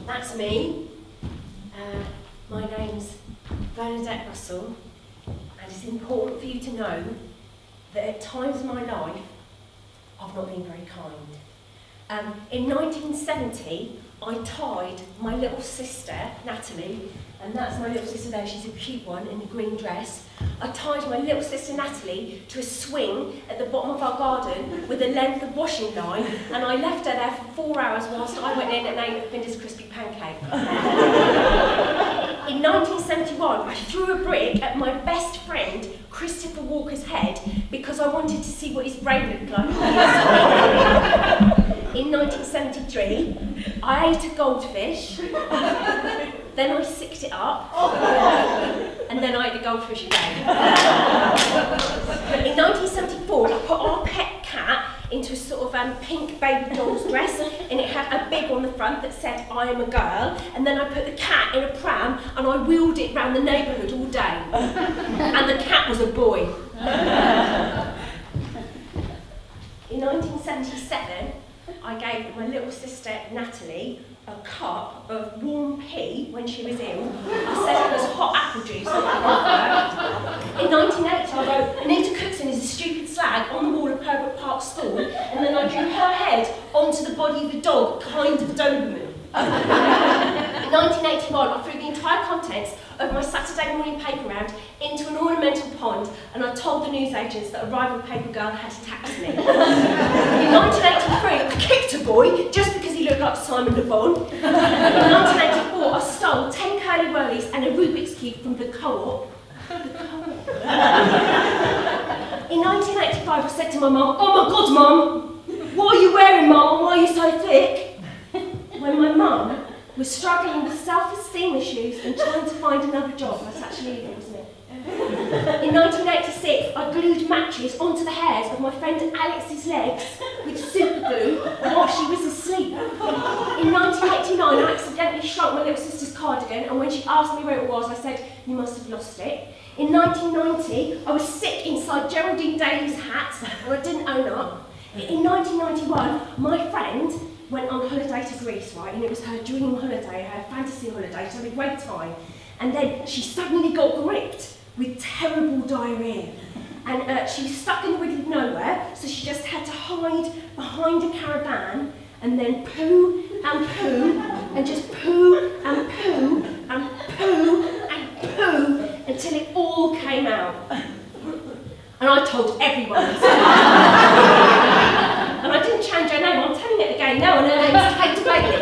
That's me. My name's Bernadette Russell, and it's important for you to know that at times in my life, I've not been very kind. In 1970, I tied my little sister, Natalie, and that's my little sister there, she's a cute one in a green dress. I tied my little sister Natalie to a swing at the bottom of our garden with a length of washing line, and I left her there for 4 hours whilst I went in and ate a Finder's crispy pancake. In 1971, I threw a brick at my best friend, Christopher Walker's head, because I wanted to see what his brain looked like. In 1973, I ate a goldfish, then I sicked it up, and then I ate the goldfish again. In 1974, I put our pet cat into a sort of pink baby doll's dress, and it had a bib on the front that said, "I am a girl," and then I put the cat in a pram and I wheeled it round the neighbourhood all day. And the cat was a boy. In 1977, I gave my little sister Natalie a cup of warm pea when she was ill. I said it was hot apple juice. In 1980, I wrote, "Anita Cookson is a stupid slag" on the wall of Herbert Park School, and then I drew her head onto the body of a dog, kind of Doberman. In 1981, I threw the entire contents of my Saturday morning paper round into an ornamental pond, and I told the newsagents that a rival paper girl had attacked me. In 1983, I kicked a boy just because he looked like Simon Le Bon. In 1984, I stole 10 curly whirlies and a Rubik's Cube from the co-op. In 1985, I said to my mum, "Oh my God, Mum, what are you wearing, Mum? Why are you so thick?" When my mum was struggling with self-esteem issues and trying to find another job. That's actually leaving, wasn't it? In 1986, I glued matches onto the hairs of my friend Alex's legs with super glue while she was asleep. In 1989, I accidentally shrunk my little sister's cardigan, and when she asked me where it was, I said, "You must have lost it." In 1990, I was sick inside Geraldine Daly's hat, and I didn't own up. In 1991, my friend went on holiday to Greece, right, and it was her dream holiday, her fantasy holiday, she had a great time, and then she suddenly got gripped with terrible diarrhoea, and she was stuck in the middle of nowhere, so she just had to hide behind a caravan, and then poo, and just poo, and poo, and poo, and poo, until it all came out. And I told everyone. And I didn't change her name, I'm telling it again now, and her name's Kate Bailey.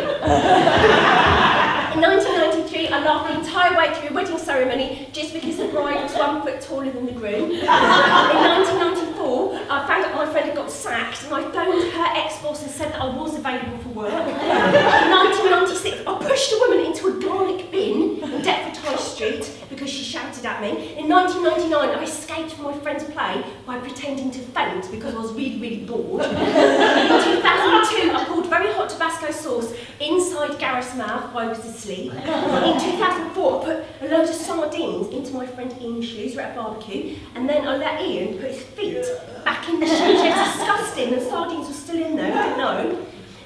In 1993, I laughed the entire way through a wedding ceremony just because the bride was 1 foot taller than the groom. In 1994, I found out my friend had got sacked, and I phoned her ex-boss and said that I was available for work. In 1996, I pushed a woman into a garlic bin in Deptford High Street because she shouted at me. In 1999, I escaped from my friend's play by pretending to faint because I was really, really bored. In 2002, I poured very hot Tabasco sauce inside Gareth's mouth while I was asleep. In 2004, I put a load of sardines into my friend Ian's shoes. We were at a barbecue, and then I let Ian put his feet back in the shoes. It was disgusting, and the sardines were still in there, I didn't know.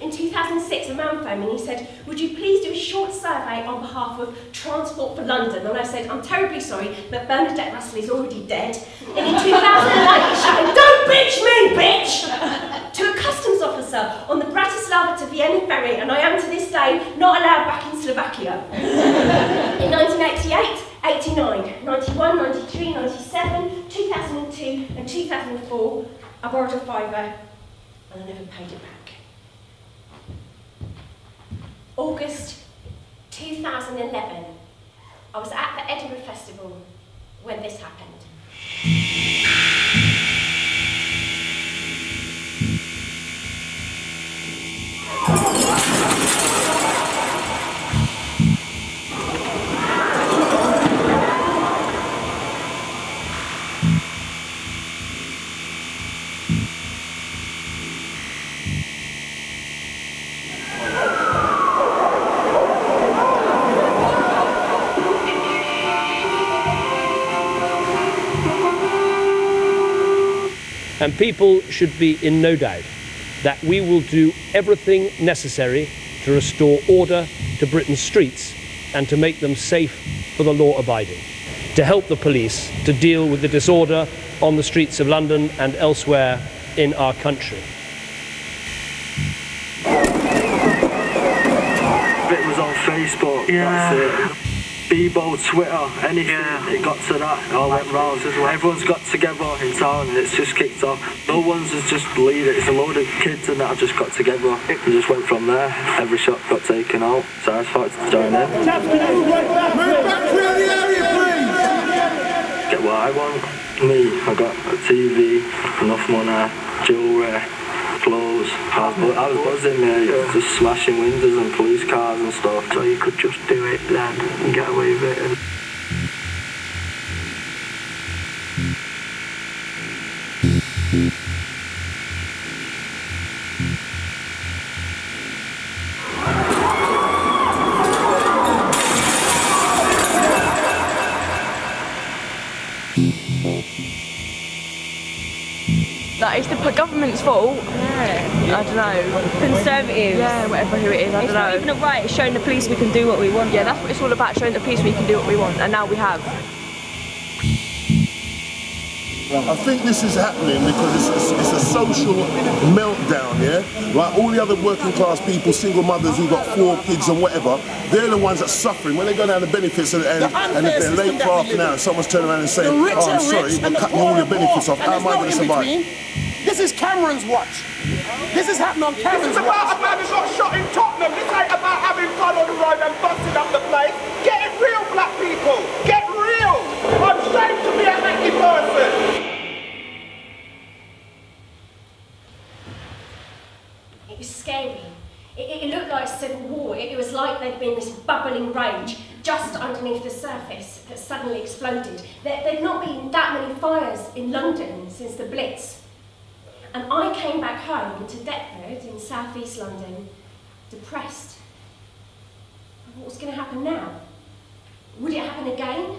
In 2006, a man phoned me and he said, "Would you please do a short survey on behalf of Transport for London?" And I said, "I'm terribly sorry, but Bernadette Russell is already dead." And in 2008, he shouted, "Don't bitch me, bitch!" to a customs officer on the Bratislava to Vienna ferry, and I am to this day not allowed back in Slovakia. In 1988, 89, 91, 93, 97, 2002 and 2004, I borrowed a fiver and I never paid it back. August 2011, I was at the Edinburgh Festival when this happened. And people should be in no doubt that we will do everything necessary to restore order to Britain's streets and to make them safe for the law-abiding, to help the police to deal with the disorder on the streets of London and elsewhere in our country. It was on Facebook, that's it. Bebo, Twitter, anything, it got to that, it all went round. Everyone's got together in town and it's just kicked off. No one's just leading, it's a load of kids and that have just got together and just went from there. Every shot got taken out, so I started to join in. Move back, clear the area, please! Get what I want. Me, I got a TV, enough money, jewellery, clothes. I was buzzing there, just smashing windows and police cars and stuff. So you could just do it then and get away with it. That is the government's fault. Yeah. I don't know. Conservatives. Yeah, whatever who it is, I don't know. It's not even a right, it's showing the police we can do what we want. Yeah, that's what it's all about, showing the police we can do what we want, and now we have. I think this is happening because it's a social meltdown, yeah? Like all the other working class people, single mothers who've got 4 kids and whatever, they're the ones that's suffering. When they go down the benefits and if they're late for half an hour, someone's turning around and saying, oh, I'm sorry, we're cutting all your benefits off. How am I going to survive? This is Cameron's watch. This is happening on Cameron's watch. This is about a man who got shot in Tottenham. This ain't about having fun on the road and busting up the place. Get it real, black people. Get real. I'm ashamed to be a happy person. It was scary. It looked like civil war. It was like there'd been this bubbling rage just underneath the surface that suddenly exploded. There'd not been that many fires in London since the Blitz. And I came back home to Deptford in southeast London, depressed. What was going to happen now? Would it happen again?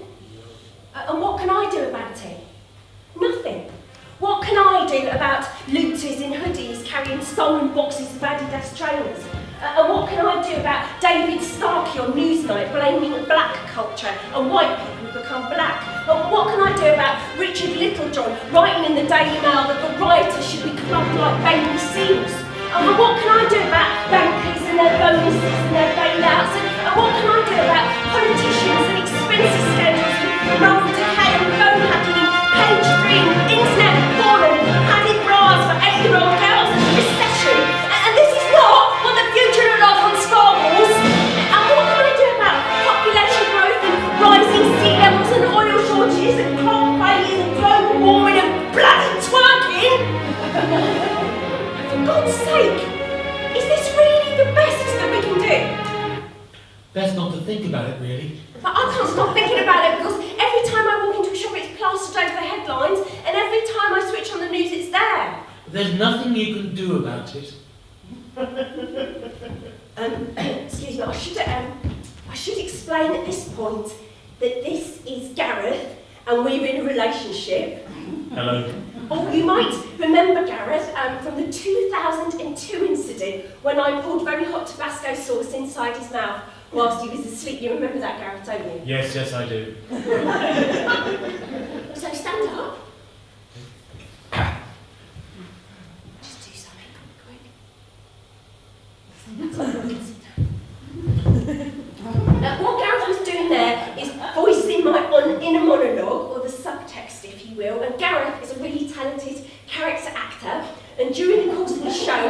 And what can I do about it? Nothing. What can I do about looters in hoodies carrying stolen boxes of Adidas trainers? And what can I do about David Starkey on Newsnight blaming black culture and white people who become black? And what can I do about Richard Littlejohn writing in the Daily Mail that the rioters should be clubbed like baby seals? And what can I do about bankers and their bonuses and their bailouts? And what can I do about politicians and expensive scandals and moral decay and phone hacking and page 3 and internet porn and padded bras for 8-year-old girls and recession? And this is not what the future looked like on Star Wars. And what can I do about population growth and rising sea levels and oil shortages and crop failures and global warming and bloody twerking? For God's sake, is this really the best that we can do? Best not to think about it, really. But I can't stop thinking about it because every time I walk into a shop it's plastered over the headlines and every time I switch on the news it's there. There's nothing you can do about it. Excuse me, I should explain at this point that this is Gareth and we're in a relationship. Hello. Oh, you might remember Gareth from the 2002 incident when I poured very hot Tabasco sauce inside his mouth whilst he was asleep. You remember that, Gareth, don't you? Yes, I do. So stand up. Just do something quick. What Gareth was doing there is voicing my inner monologue, or the subtext, if you will. And Gareth is a really talented character actor. And during the course of the show,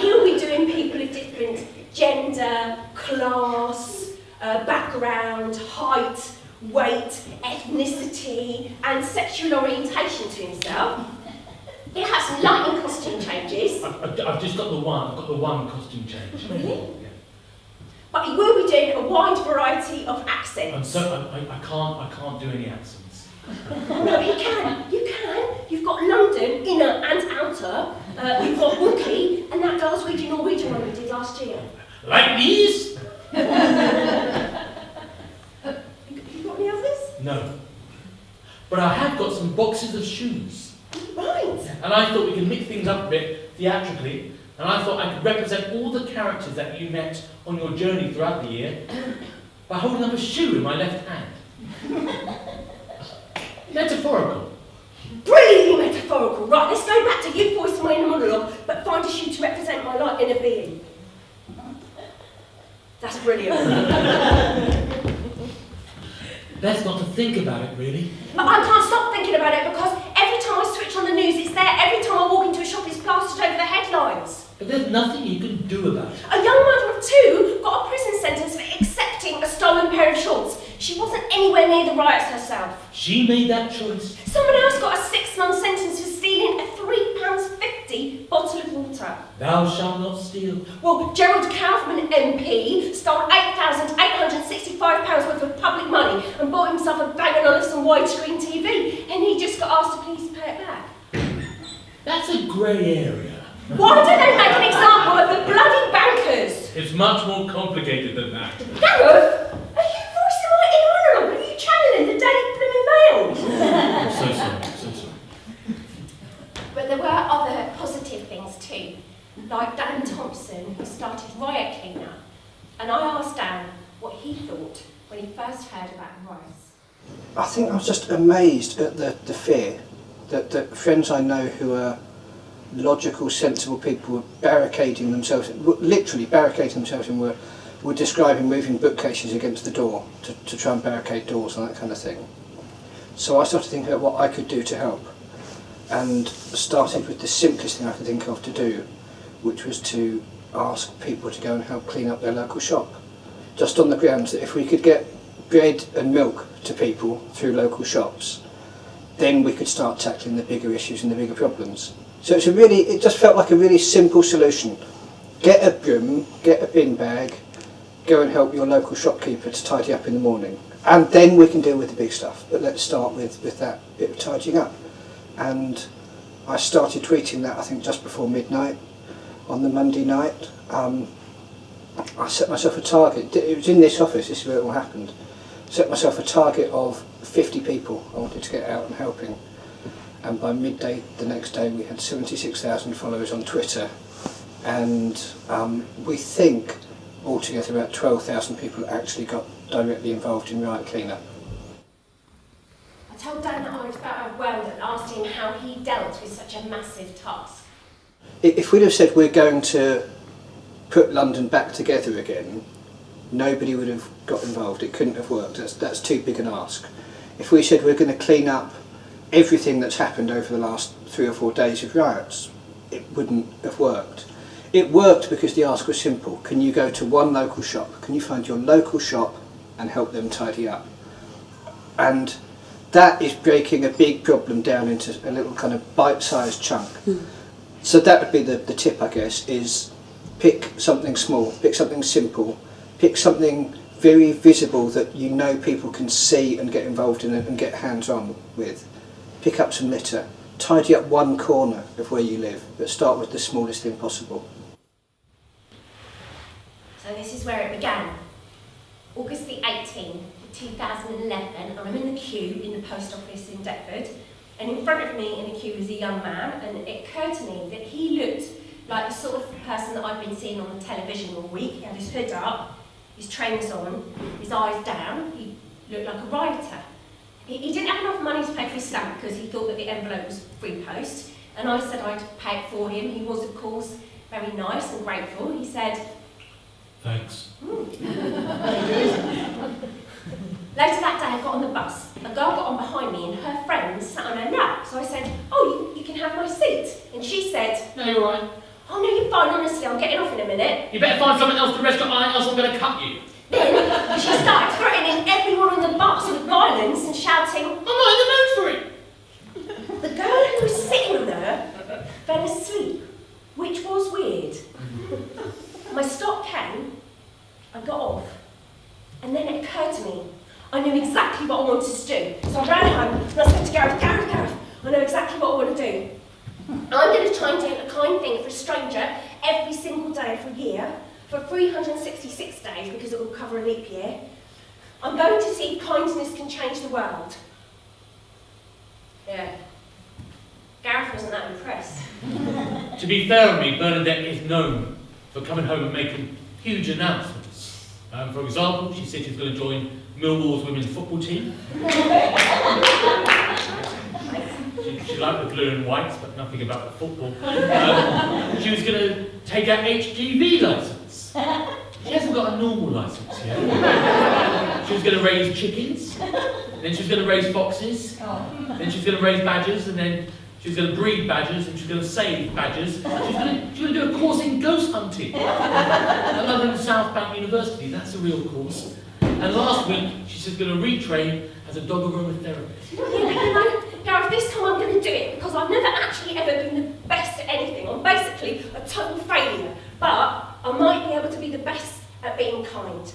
he'll be doing people of different gender, class, background, height, weight, ethnicity, and sexual orientation to himself. He'll have some lighting costume changes. I've just got the one. I've got the one costume change. Really? Yeah. But he will be doing a wide variety of accents. I can't do any accents. No, you can. You can. You've got London, inner and outer. You've got Wookiee, and that Glaswegian Norwegian one we did last year. Like these? You got any others? No. But I have got some boxes of shoes. Right. And I thought we could mix things up a bit theatrically, and I thought I could represent all the characters that you met on your journey throughout the year by holding up a shoe in my left hand. Metaphorical. Brilliantly metaphorical. Right, let's go back to you voicing my inner monologue, but find a shoe to represent my light inner being. That's brilliant. Best not to think about it, really. But I can't stop thinking about it because every time I switch on the news, it's there. Every time I walk into a shop, it's plastered over the headlines. But there's nothing you can do about it. A young mother of 2 got a prison sentence for accepting a stolen pair of shorts. She wasn't anywhere near the riots herself. She made that choice. Someone else got a 6-month sentence for stealing a £3.50 bottle of water. Thou shalt not steal. Well, Gerald Kaufman MP stole £8,865 worth of public money and bought himself a bag of olives and widescreen TV, and he just got asked to please pay it back. That's a grey area. Why don't they make an example of the bloody bankers? It's much more complicated than that. Gareth, are you voicing my inner monologue? Are you channeling the Daily Blooming Mail? I'm so sorry, so sorry. But there were other positive things too, like Dan Thompson, who started Riot Cleanup. And I asked Dan what he thought when he first heard about riots. I think I was just amazed at the fear that friends I know who are logical, sensible people were barricading themselves, literally barricading themselves, and were describing moving bookcases against the door to try and barricade doors and that kind of thing. So I started thinking about what I could do to help, and started with the simplest thing I could think of to do, which was to ask people to go and help clean up their local shop, just on the grounds that if we could get bread and milk to people through local shops, then we could start tackling the bigger issues and the bigger problems. So it just felt like a really simple solution. Get a broom, get a bin bag, go and help your local shopkeeper to tidy up in the morning. And then we can deal with the big stuff. But let's start with that bit of tidying up. And I started tweeting that, I think, just before midnight on the Monday night. I set myself a target. It was in this office, this is where it all happened. Set myself a target of 50 people I wanted to get out and helping. And by midday the next day we had 76,000 followers on Twitter, and we think altogether about 12,000 people actually got directly involved in riot cleanup. I told Dan that I felt overwhelmed and asked him how he dealt with such a massive task. If we'd have said we're going to put London back together again, nobody would have got involved. It couldn't have worked. That's too big an ask. If we said we're going to clean up everything that's happened over the last 3 or 4 days of riots, it wouldn't have worked. It worked because the ask was simple. Can you go to one local shop? Can you find your local shop and help them tidy up? And that is breaking a big problem down into a little kind of bite-sized chunk. So that would be the tip, I guess, is pick something small, pick something simple, pick something very visible that you know people can see and get involved in it and get hands-on with. Pick up some litter, tidy up one corner of where you live, but start with the smallest thing possible. So this is where it began. August the 18th, 2011, and I'm in the queue in the post office in Stratford, and in front of me in the queue was a young man, and it occurred to me that he looked like the sort of person that I've been seeing on the television all week. He had his hood up, his trainers on, his eyes down. He looked like a rioter. He didn't have enough money to pay for his stamp because he thought that the envelope was free post, and I said I'd pay it for him. He was, of course, very nice and grateful. He said, thanks. Later that day I got on the bus. A girl got on behind me and her friend sat on her lap. So I said, oh, you can have my seat. And she said, No, you're right. oh no, you're fine, honestly, I'm getting off in a minute. You better find someone else to rest your eye, else I'm going to cut you. Then she started threatening everyone on the bus with violence and shouting, I'm not in the mood for it. The girl who was sitting on her fell asleep, which was weird. My stop came, I got off, and then it occurred to me, I knew exactly what I wanted to do. So I ran home and I said to Gareth, I know exactly what I want to do. I'm going to try and do a kind thing for a stranger every single day for a year, for 366 days, because it will cover a leap year. I'm going to see if kindness can change the world. Yeah. Gareth wasn't that impressed. To be fair on me, Bernadette is known for coming home and making huge announcements. For example, she said she's going to join Millwall's women's football team. She liked the blue and whites, but nothing about the football. She was going to take her HGV licence. She hasn't got a normal licence yet. She was going to raise chickens, then she was going to raise foxes, then she was going to raise badgers, and then she was going to breed badgers, and she was going to save badgers. She was going to do a course in ghost hunting at London South Bank University. That's a real course. And last week, she's just going to retrain as a dog aromatherapist. Yeah, Gareth, this time I'm going to do it because I've never actually ever been the best at anything. I'm basically a total failure, but I might be able to be the best at being kind.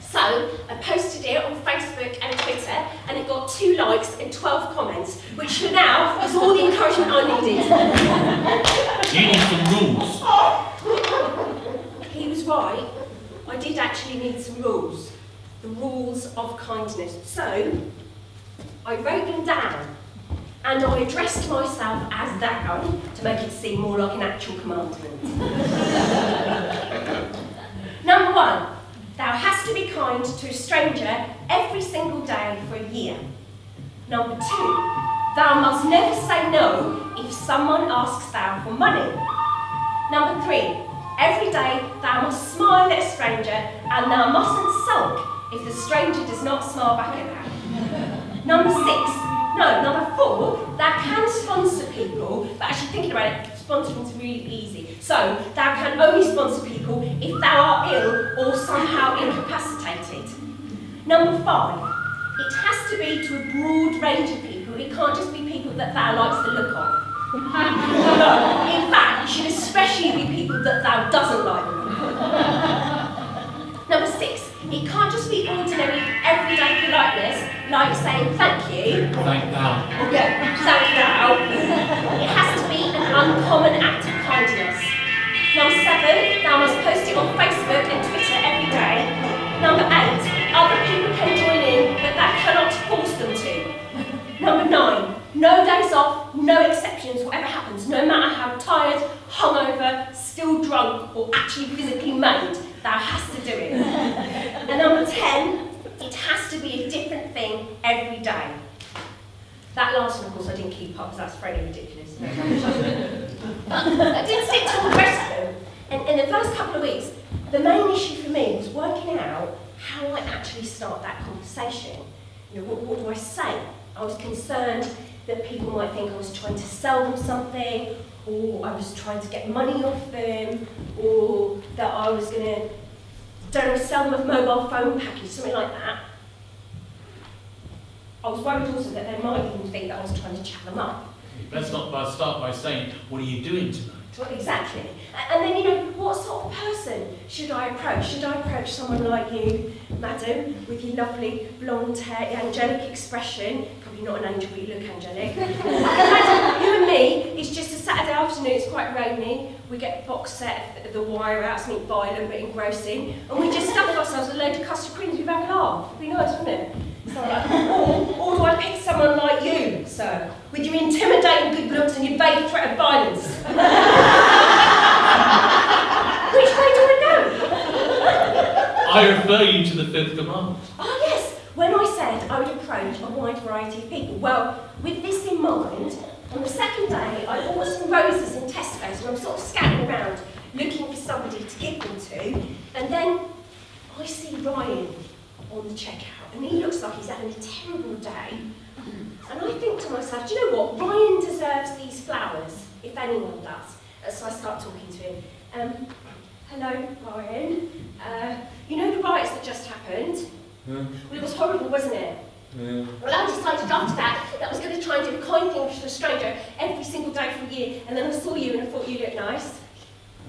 So I posted it on Facebook and Twitter, and it got 2 likes and 12 comments, which for now is all the encouragement I needed. You need some rules. He was right. I did actually need some rules. The rules of kindness. So I wrote them down, and I addressed myself as thou to make it seem more like an actual commandment. Number 1, thou hast to be kind to a stranger every single day for a year. Number 2, thou must never say no if someone asks thou for money. Number 3, every day thou must smile at a stranger, and thou mustn't sulk if the stranger does not smile back at thou. Number 4, thou can sponsor people, but actually thinking about it, sponsoring is really easy. So, thou can only sponsor people if thou art ill or somehow incapacitated. Number 5, it has to be to a broad range of people. It can't just be people that thou likes the look of. In fact, it should especially be people that thou doesn't like the look of. Number 6, it can't just be ordinary, everyday politeness, like saying thank you. Thank thou. Yeah, thank thou. It has to be an uncommon act of kindness. Number 7, thou must post it on Facebook and Twitter every day. Number 8, other people can join in, but thou cannot force them to. Number 9, no days off, no exceptions, whatever happens, no matter how tired, hungover, still drunk, or actually physically maimed, thou hast to do it. And number 10, it has to be a different thing every day. That last one, of course, I didn't keep up because that's fairly ridiculous. But I did stick to all the rest of them. And in the first couple of weeks, the main issue for me was working out how I actually start that conversation. You know, what do I say? I was concerned that people might think I was trying to sell them something, or I was trying to get money off them, or that I was going to, sell them a mobile phone package, something like that. I was worried also that they might even think that I was trying to chat them up. Let's not start by saying, what are you doing tonight? Well, exactly. And then, you know, what sort of person should I approach? Should I approach someone like you, madam, with your lovely blonde hair, your angelic expression? Probably not an angel, but you look angelic. Imagine you and me, it's just a Saturday afternoon, it's quite rainy. We get the box set of The Wire out, something violent but engrossing, and we just stuff ourselves with a load of custard creams, we'd have a laugh. It'd be nice, wouldn't it? So like, or do I pick someone like you, sir, with your intimidating good looks and your vague threat of violence? Which way do I go? I refer you to the 5th commandment. Oh yes, when I said I would approach a wide variety of people. Well, with this in mind, on the second day I bought some roses in Tesco's and I'm sort of scouting around looking for somebody to give them to, and then I see Ryan on the checkout and he looks like he's having a terrible day. And I think to myself, do you know what? Ryan deserves these flowers, if anyone does. And so I start talking to him. Hello, Ryan. You know the riots that just happened? Yeah. Well, it was horrible, wasn't it? Yeah. Well, I decided after that I was going to try and do a kind thing for a stranger every single day for a year. And then I saw you and I thought you looked nice.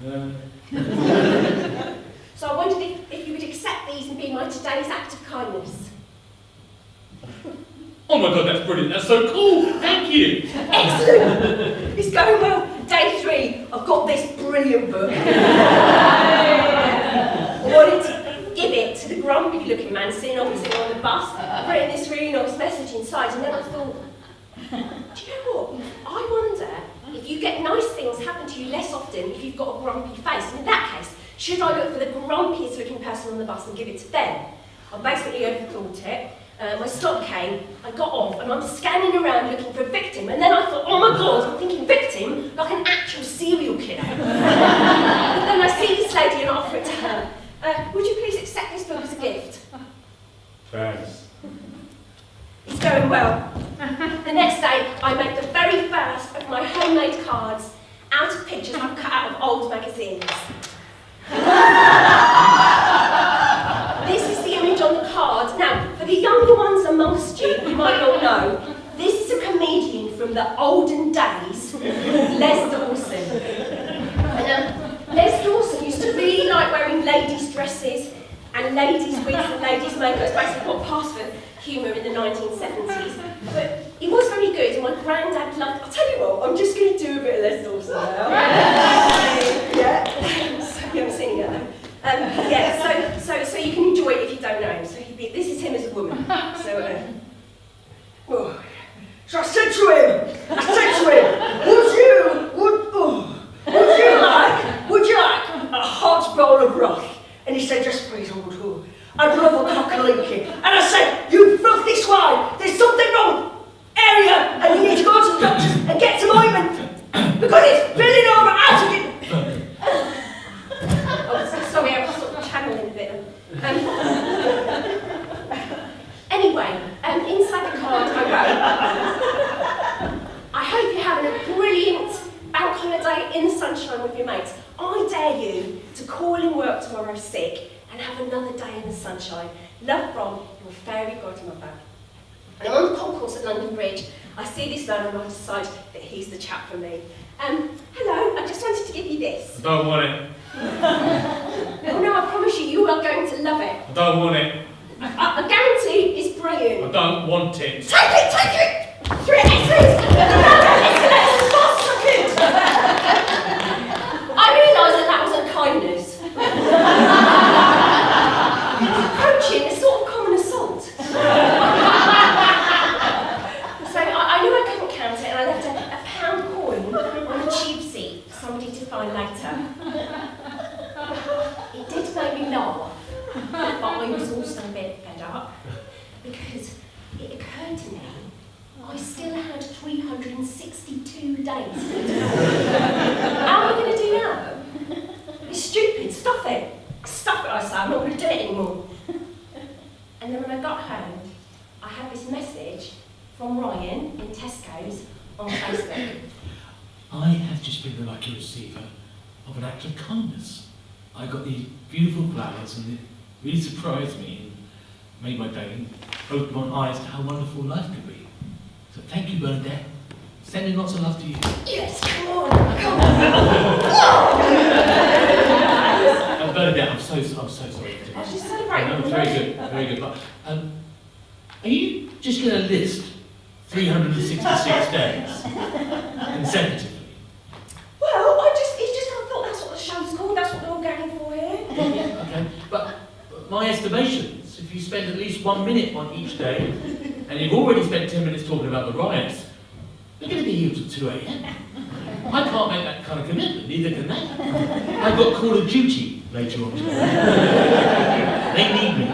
Yeah. So I wondered if you would accept these and be my today's act of kindness. Oh my God, that's brilliant. That's so cool. Thank you. Excellent. It's going well. Day 3, I've got this brilliant book. I wanted to give it to the grumpy looking man sitting opposite on the bus, written this really nice message inside, and then I thought, Do you know what? I wonder if you get nice things happen to you less often if you've got a grumpy face. And in that case, should I look for the grumpiest looking person on the bus and give it to them? I basically overthought it. My stop came, I got off, and I'm scanning around looking for a victim, and then I thought, oh my God, I'm thinking victim, like an actual serial killer. But then I see this lady and offer it to her. Would you please accept this book as a gift? Thanks. It's going well. The next day, I make the very first of my homemade cards out of pictures I've cut out of old magazines. This is the image on the card. Now, for the younger ones amongst you, you might not know, this is a comedian from the olden days, Les Dawson. And Les Dawson used to really like wearing ladies' dresses and ladies' wigs and ladies' makeup. It's basically what passed for humour in the 1970s. But he was very good, and my granddad loved it. I'll tell you what, I'm just going to do a bit of Les Dawson now. Yeah. You haven't seen it yet, though. Yeah, so you can enjoy it if you don't know him. So this is him as a woman. So I said to him, would you like a hot bowl of broth? And he said, yes please, I would. I'd love a cock-a-leaky. And I said, you filthy swine, there's something wrong. Area, and you need to go to the doctors and get some ointment. Because it's spilling over out of it. Sorry, I was sort of channeling a bit. Anyway, inside the card I wrote, I hope you're having a brilliant bank holiday in the sunshine with your mates. I dare you to call in work tomorrow sick and have another day in the sunshine. Love from your fairy godmother. And I'm on the concourse at London Bridge. I see this man and I decide that he's the chap for me. Hello, I just wanted to give you this. I don't want it. Oh no, I promise you, you are going to love it. I don't want it. I guarantee it's brilliant. I don't want it. Take it! 3 X's! Excellent, as fast as I could. I realised that was unkindness. Approaching a sort of common assault. So I knew I couldn't count it, and I left a pound coin on the tube seat for somebody to find later. It did make me laugh, but I was also a bit fed up, because it occurred to me I still had 362 days. How am I going to do that? It's stupid, stuff it. Stuff it, I say, I'm not going to do it anymore. And then when I got home, I had this message from Ryan in Tesco's on Facebook. I have just been the lucky receiver of an act of kindness. I got these beautiful flowers and it really surprised me and made my day and opened my eyes to how wonderful life could be. So thank you, Bernadette. Sending lots of love to you. Yes, come on. Bernadette, I'm so sorry. I was just celebrating. No, very good. But are you just going to list 366 days consecutively? Well, I thought that's what the show's called. That's what they're all gagging for here. Okay, but my estimations, if you spend at least 1 minute on each day, and you've already spent 10 minutes talking about the riots, you're going to be here till 2 a.m. I can't make that kind of commitment, neither can they. I've got Call of Duty later on today. They need me.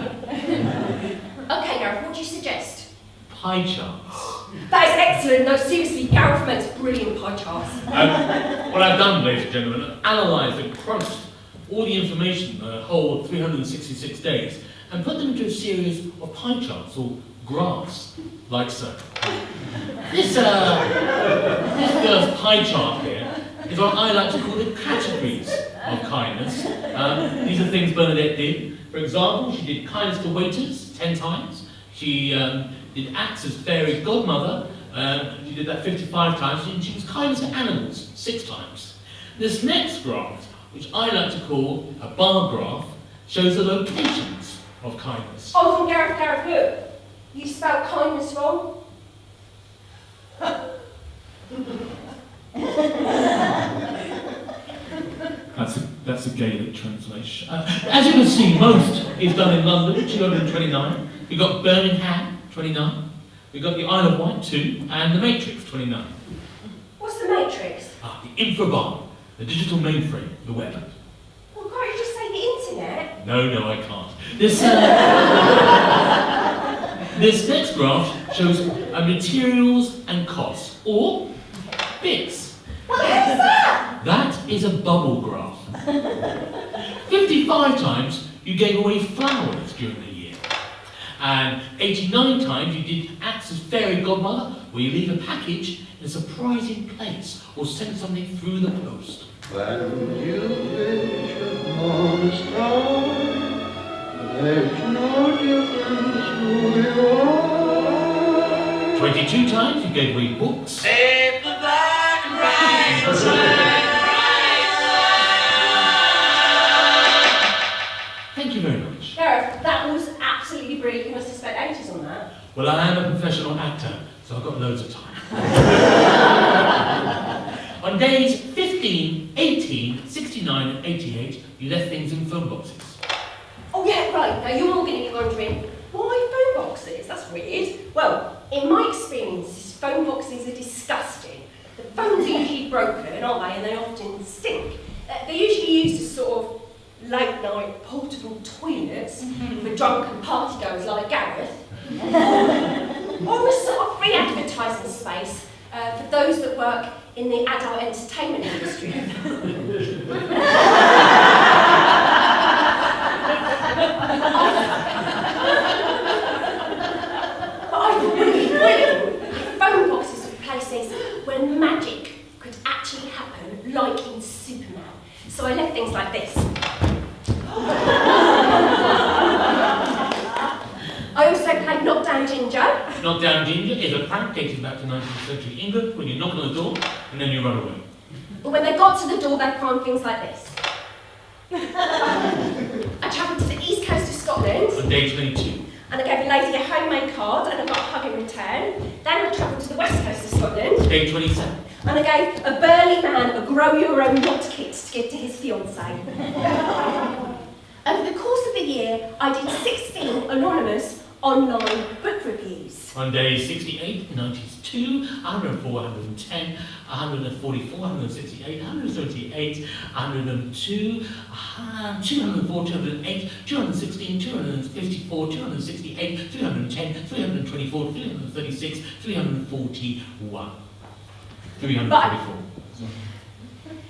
Okay, Gareth, what do you suggest? Pie charts. That is excellent. No, seriously, Gareth makes brilliant pie charts. What I've done, ladies and gentlemen, I've analysed and crunched all the information, the whole 366 days, and put them into a series of pie charts, or graphs, like so. This girl's pie chart here is what I like to call the categories of kindness. These are things Bernadette did. For example, she did kindness to waiters 10 times. She did acts as fairy godmother. She did that 55 times. And she was kindness to animals 6 times. This next graph, which I like to call a bar graph, shows the locations of kindness. Oh, Gareth, look. You spelled kindness wrong. That's a Gaelic translation. As you can see, most is done in London, 229. You've got Birmingham, 29. We've got the Isle of Wight 2 and the Matrix 29. What's the Matrix? The infrabar, the digital mainframe, the web. Well, can't you just say the internet? No, I can't. This next graph shows materials and costs, or bits. What is that? That is a bubble graph. 55 times you gave away flowers during the year. And 89 times you did acts as fairy godmother, where you leave a package in a surprising place or send something through the post. When you venture on a star, there's no difference who you are. 22 times you gave away books. Save the black and bright. Thank you very much. Gareth, that was absolutely brilliant. You must have spent ages on that. Well, I am a professional actor, so I've got loads of time. On days 15, 18, 69 and 88, you left things in phone boxes. Oh yeah, right. Now you're all going to be wondering, why phone boxes? That's weird. Well, in my experience, phone boxes are disgusting. The phones are usually broken, aren't they? And they often stink. They're usually used as sort of late-night portable toilets for drunken partygoers like Gareth. Or a sort of free advertising space for those that work in the adult entertainment industry. But I thought it would be brilliant if phone boxes were places where magic could actually happen, like in Superman. So I left things like this. I also played Knockdown Ginger. Knockdown Ginger is a prank dating back to 19th century England when you knock on the door and then you run away. But when they got to the door, they'd find things like this. I travelled to the east coast of Scotland. On day 22. And I gave a lady a homemade card and I got a hug in return. Then I travelled to the west coast of Scotland. Day 27. And I gave a burly man a grow-your-own yacht kit to give to his fiancée. Over the course of the year, I did 16 anonymous online book reviews. On days 68, 92, 104, 110, 144, 168, 138, 102, 204, 208, 216, 254, 268, 310, 324, 336, 341. 344.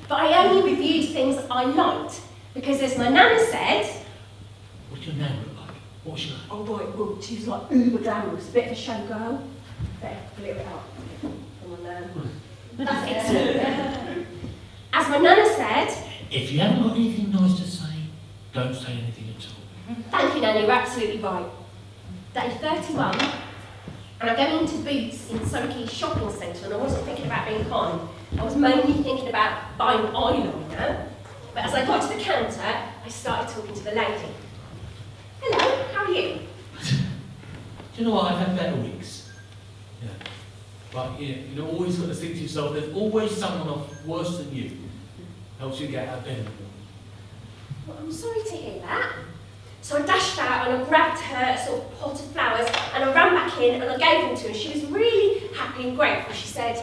But I only reviewed things I liked, because as my nana said... What's your name look like? What's she like? Oh right, well, she was like uber glamorous, a bit of a showgirl. Better clear it up. Come on now. That's excellent. As my nana said... If you haven't got anything nice to say, don't say anything at all. Thank you, Nana, you're absolutely right. Day 31, and I'm going into Boots in Circus shopping centre, and I wasn't thinking about being kind. I was mainly thinking about buying eyeliner. But as I got to the counter, I started talking to the lady. Hello, how are you? Do you know what? I've had better weeks. Yeah. But you always got to think to yourself, there's always someone off worse than you. Helps you get out of bed in the morning. Well, I'm sorry to hear that. So I dashed out and I grabbed her sort of pot of flowers and I ran back in and I gave them to her. She was really happy and grateful. She said,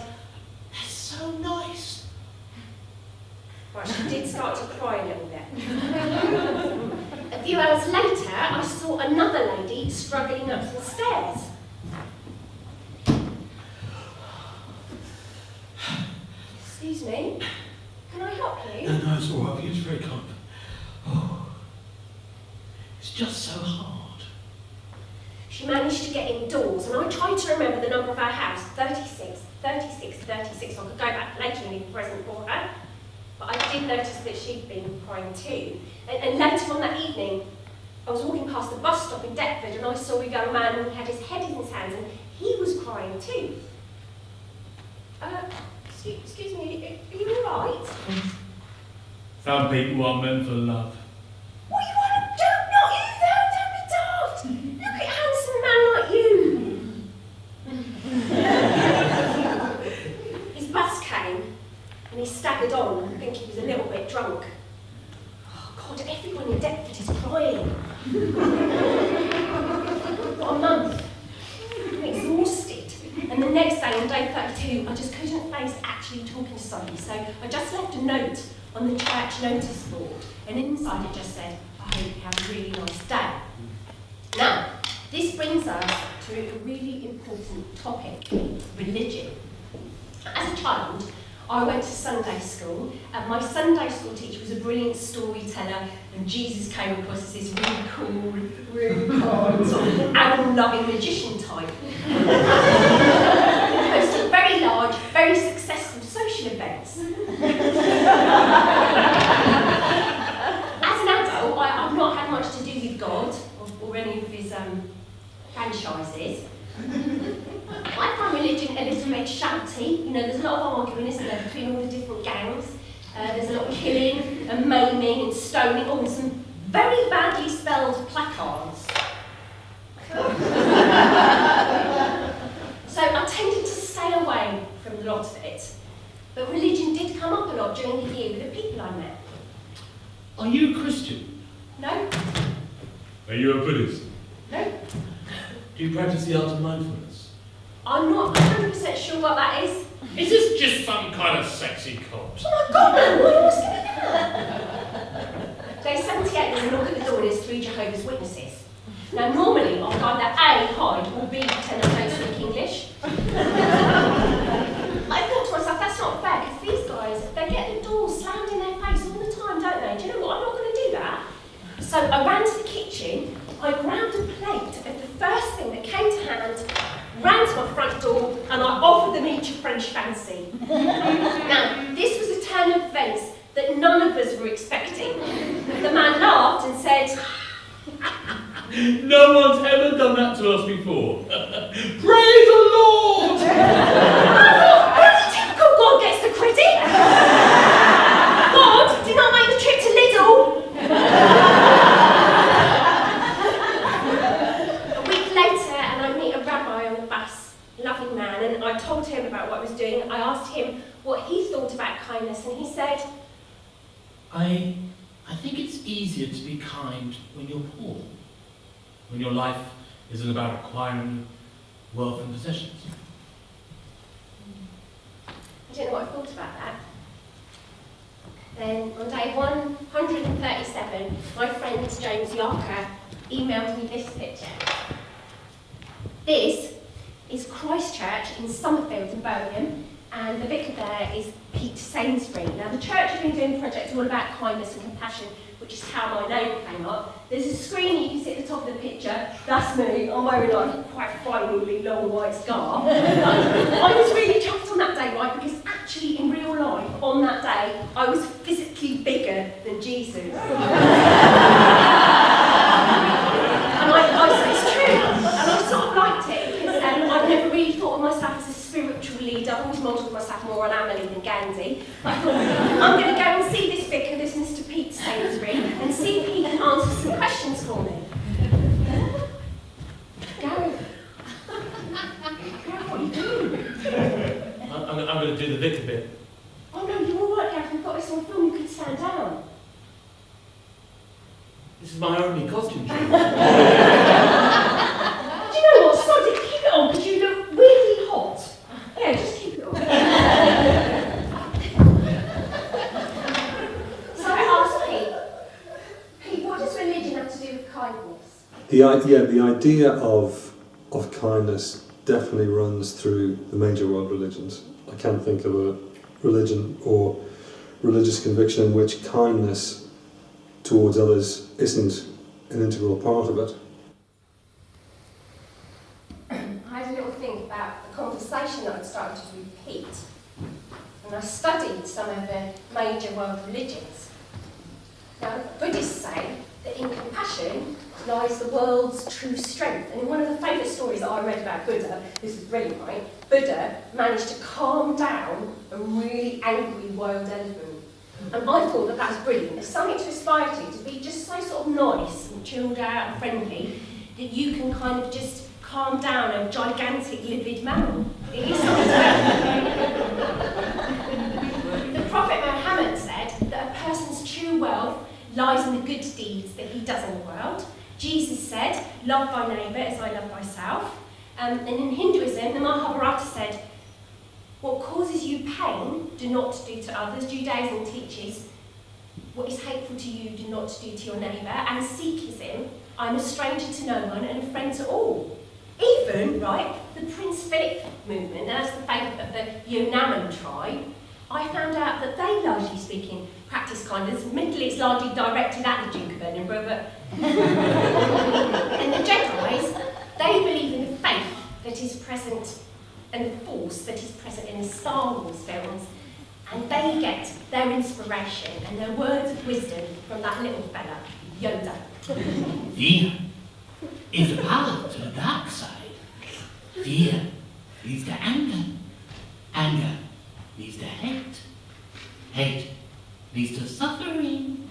"That's so nice." Well, she did start to cry a little bit. A few hours later, I saw another lady struggling up some stairs. Excuse me, can I help you? No, it's all right. It's very kind. Oh, it's just so hard. She managed to get indoors, and I tried to remember the number of our house, 36, 36, 36, so I could go back later and leave a present for her. But I did notice that she'd been crying too. And later on that evening, I was walking past the bus stop in Deptford and I saw a young man and he had his head in his hands and he was crying too. Excuse me, are you alright? Some people are meant for love. What you want to do? Not you though, don't be daft! Look at a handsome man like you! His bus came and he staggered on. I think he was a little bit drunk. Oh God, everyone in Deptford is crying. What a month. I'm exhausted. next day, on day 32, I just couldn't face actually talking to somebody, so I just left a note on the church notice board, and inside it just said, I hope you have a really nice day. Now, this brings us to a really important topic, religion. As a child, I went to Sunday school, and my Sunday school teacher was a brilliant storyteller, and Jesus came across as this really cool, really kind, sort of animal-loving magician type. He hosted very large, very successful social events. As an adult, I've not had much to do with God or any of his franchises. I find religion a little bit shouty. You know, there's a lot of arguing, isn't there, between all the different gangs. There's a lot of killing and maiming and stoning, and some very badly spelled placards. So I tended to stay away from a lot of it. But religion did come up a lot during the year with the people I met. Are you a Christian? No? Are you a Buddhist? No? Do you practice the art of mindfulness? I'm not 100% sure what that is. Is this just some kind of sexy cult? Oh my God, man, why are you asking me that? Day 78, there's a knock at the door and there's 3 Jehovah's Witnesses. Now, normally, I'll either A, hide, or B, pretend I don't speak English. I thought to myself, that's not fair, because these guys, they get the doors slammed in their face all the time, don't they? Do you know what? I'm not going to do that. So I ran to the kitchen, I grabbed a plate of the first thing that came to hand, ran to my front door, and I offered them each a French fancy. Now, this was a turn of events that none of us were expecting. The man laughed and said, no one's ever done that to us before. Praise the Lord! I thought, bloody typical God gets the credit. God did not make the trip to Lidl. A week later, and I meet a rabbi on the bus, lovely man, and I told him about what I was doing. I asked him what he thought about kindness, and he said, I think it's easier to be kind when you're poor. When your life isn't about acquiring wealth and possessions. I don't know what I thought about that. Then on day 137, my friend James Yarker emailed me this picture. This is Christchurch in Summerfield in Birmingham, and the vicar there is Pete Sainsbury. Now, the church has been doing projects all about kindness and compassion, which is how my name came up. There's a screen you can see at the top of the picture. That's me. I'm wearing a quite finely long white scarf. I was really chuffed on that day, right? Because actually, in real life, on that day, I was physically bigger than Jesus. And it's true. And I sort of liked it because I've never really thought of myself as a spiritual leader. I've always modelled myself more on Amelie than Gandhi. I thought, I'm going to go and see this vicar, this Mr. Pete Sainsbury, and see if he can answer some questions for me. Gary. Gary, what are you doing? I'm going to do the vicar bit. Oh no, you're all right, Gary. We've got this on film. You could stand down. This is my only costume change. Do you know what? Sod it, keep it on, because you look really hot. Yeah, just keep it on. So I asked Pete, what does religion have to do with kindness? The idea of kindness definitely runs through the major world religions. I can't think of a religion or religious conviction in which kindness towards others isn't an integral part of it. I had a little think about the conversation that I'd started with Pete, and I studied some of the major world religions. Now, Buddhists say that in compassion lies the world's true strength. And in one of the favourite stories that I read about Buddha, this is brilliant, right? Buddha managed to calm down a really angry wild elephant. And I thought that was brilliant. It's something to aspire to be just so sort of nice and chilled out and friendly, that you can kind of just calm down a gigantic livid mammal. It is something The Prophet Muhammad said that a person's true wealth lies in the good deeds that he does in the world. Jesus said, love thy neighbour as I love myself. And in Hinduism, the Mahabharata said, what causes you pain, do not do to others. Judaism teaches, what is hateful to you, do not do to your neighbour. And Sikhism, I'm a stranger to no one and a friend to all. Even, right, the Prince Philip movement, that's the faith of the Yonaman tribe, I found out that they, largely speaking, practice kindness. Admittedly, it's largely directed at the Duke of Edinburgh, but... And the Jedis, they believe in the faith that is present and the force that is present in the Star Wars films, and they get their inspiration and their words of wisdom from that little fella, Yoda. Fear is the path to the dark side. Fear leads to anger. Anger leads to hate. Hate leads to suffering.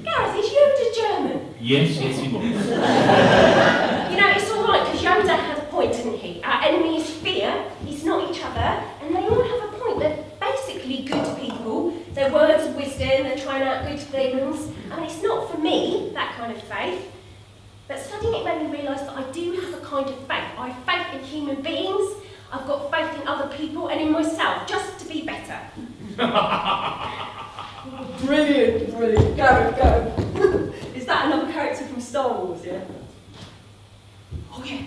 Gareth, is Yoda German? Yes, he was. You know, it's all right, because Yoda had a point, didn't he? Our enemy is fear, it's not each other, and they all have a point. They're basically good people. They're words of wisdom, they're trying out good things. I mean, it's not for me, that kind of faith. But studying it made me realise that I do have a kind of faith. I have faith in human beings, I've got faith in other people, and in myself, just to be better. Brilliant, brilliant. Go, go. Is that another character from Star Wars, yeah? Oh, yeah.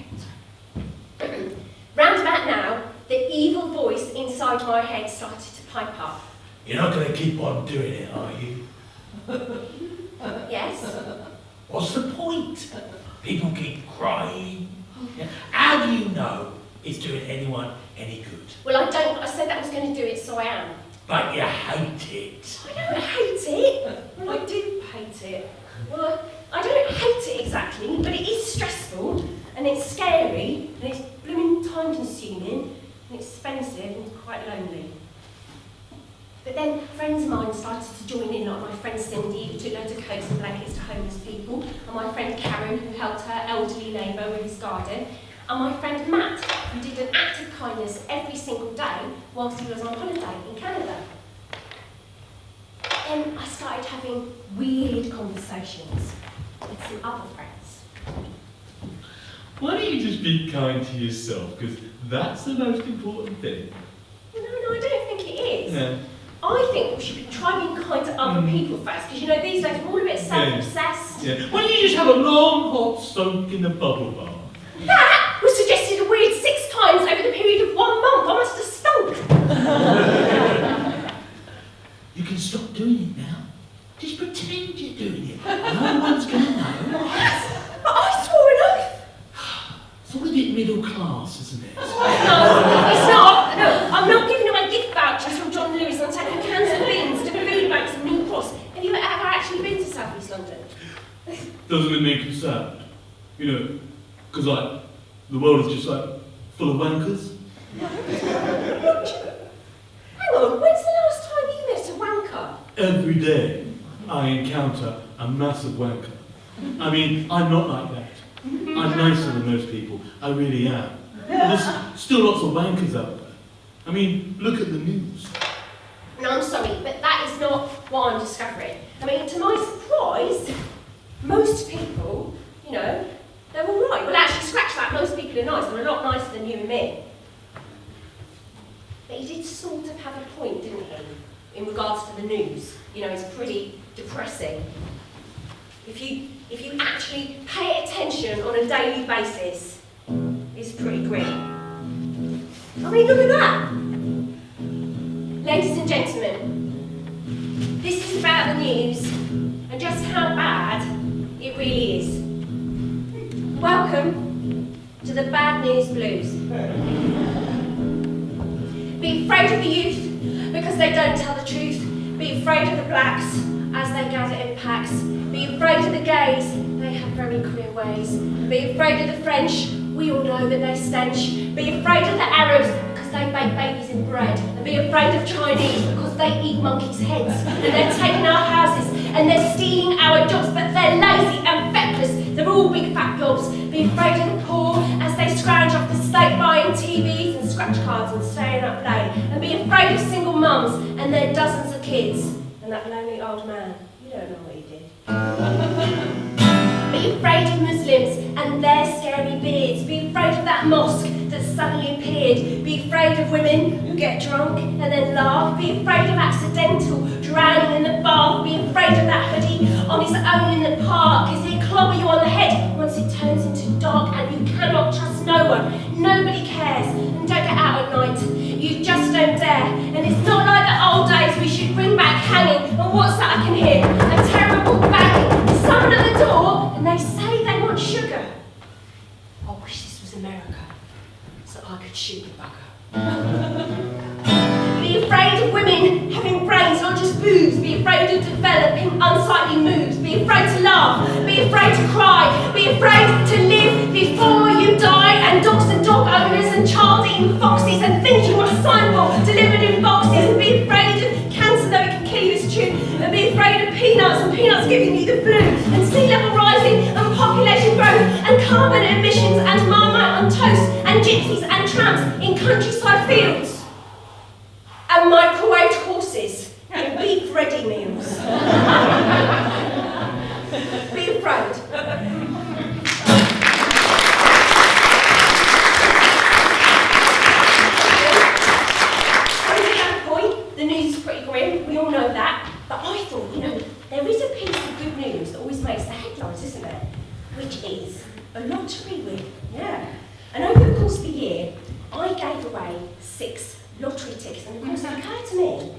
Sorry. Round about now, the evil voice inside my head started to pipe up. You're not going to keep on doing it, are you? Yes? What's the point? People keep crying. How do you know it's doing anyone any good? Well, I don't. I said that I was going to do it, so I am. But you hate it. I don't hate it. Well, I do hate it. Well, I don't hate it exactly, but it is stressful, and it's scary, and it's blooming time-consuming, and expensive, and quite lonely. But then friends of mine started to join in, like my friend Cindy, who took loads of coats and blankets to homeless people, and my friend Karen, who helped her elderly neighbour with his garden, and my friend Matt, who did an act of kindness every single day whilst he was on holiday in Canada. Then I started having weird conversations with some other friends. Why don't you just be kind to yourself, because that's the most important thing. No, I don't think it is. Yeah. I think we should try being kind to other people first, because you know, these days we're all a bit self-obsessed. Yeah. Why don't you just have a long hot soak in the bubble bath? That was suggested a weird 6 times over the period of 1 month. I must have stunk. You can stop doing it now. Just pretend you're doing it. No one's going to know. But I swore an oath. It's all a bit middle class, isn't it? No, it's not. No, I'm not giving away gift vouchers from John Lewis. I'm taking cans of beans to food banks and New Cross. Have you ever actually been to South East London? Doesn't it make you sad? You know, because like, the world is just like, full of wankers. Hang on, when's the last time you met a wanker? Every day, I encounter a massive wanker. I mean, I'm not like that. I'm nicer than most people. I really am. And there's still lots of wankers out there. I mean, look at the news. No, I'm sorry, but that is not what I'm discovering. I mean, to my surprise, most people, you know, they're all right. Well, actually, scratch that. Most people are nice. They're a lot nicer than you and me. But he did sort of have a point, didn't he, in regards to the news. You know, it's pretty depressing. If you actually pay attention on a daily basis, it's pretty grim. I mean, look at that. Ladies and gentlemen, this is about the news and just how bad it really is. Welcome to the Bad News Blues. Be afraid of the youth because they don't tell the truth. Be afraid of the blacks as they gather in packs. Be afraid of the gays, they have very queer ways. Be afraid of the French, we all know that they stench. Be afraid of the Arabs because they bake babies in bread. And be afraid of Chinese because they eat monkeys' heads. And they're taking our houses and they're stealing our jobs, but they're lazy and feckless. They're all big fat gobs. Be afraid of the poor as they scrounge off the state buying TVs and scratch cards and staying up late. And be afraid of single mums and their dozens of kids. And that lonely old man, you don't know what he did. Be Be afraid of Muslims and their scary beards. Be afraid of that mosque that suddenly appeared. Be afraid of women who get drunk and then laugh. Be afraid of accidental drowning in the bath. Be afraid of that hoodie on his own in the park, because he'll clobber you on the head once it turns into dark and you cannot trust no one. Nobody cares, and don't get out at night. You just don't dare. And it's not like the old days. We should bring back hanging. And what's that I can hear? A terrible banging. There's someone at the door and they say they want sugar. I wish this was America so I could shoot the bugger. Be afraid of women having brains, not just boobs. Be afraid of developing unsightly moves. Be afraid to laugh. Be afraid to cry. Be afraid to live before you die. And dogs and dog owners and child-eating foxes and things you must sign for, delivered in boxes. And be afraid of cancer, though it can kill you, it's true. And be afraid of peanuts and peanuts giving you the flu. And sea level rising and population growth and carbon emissions and marmite on toast and gypsies and tramps in countryside fields. And microwaved horses in beef ready meals. Be afraid. At that point, the news is pretty grim, we all know that. But I thought, there is a piece of good news that always makes the headlines, isn't there? Which is a lottery win. Yeah. And over the course of the year, I gave away 6 lottery tickets, and of course it occurred to me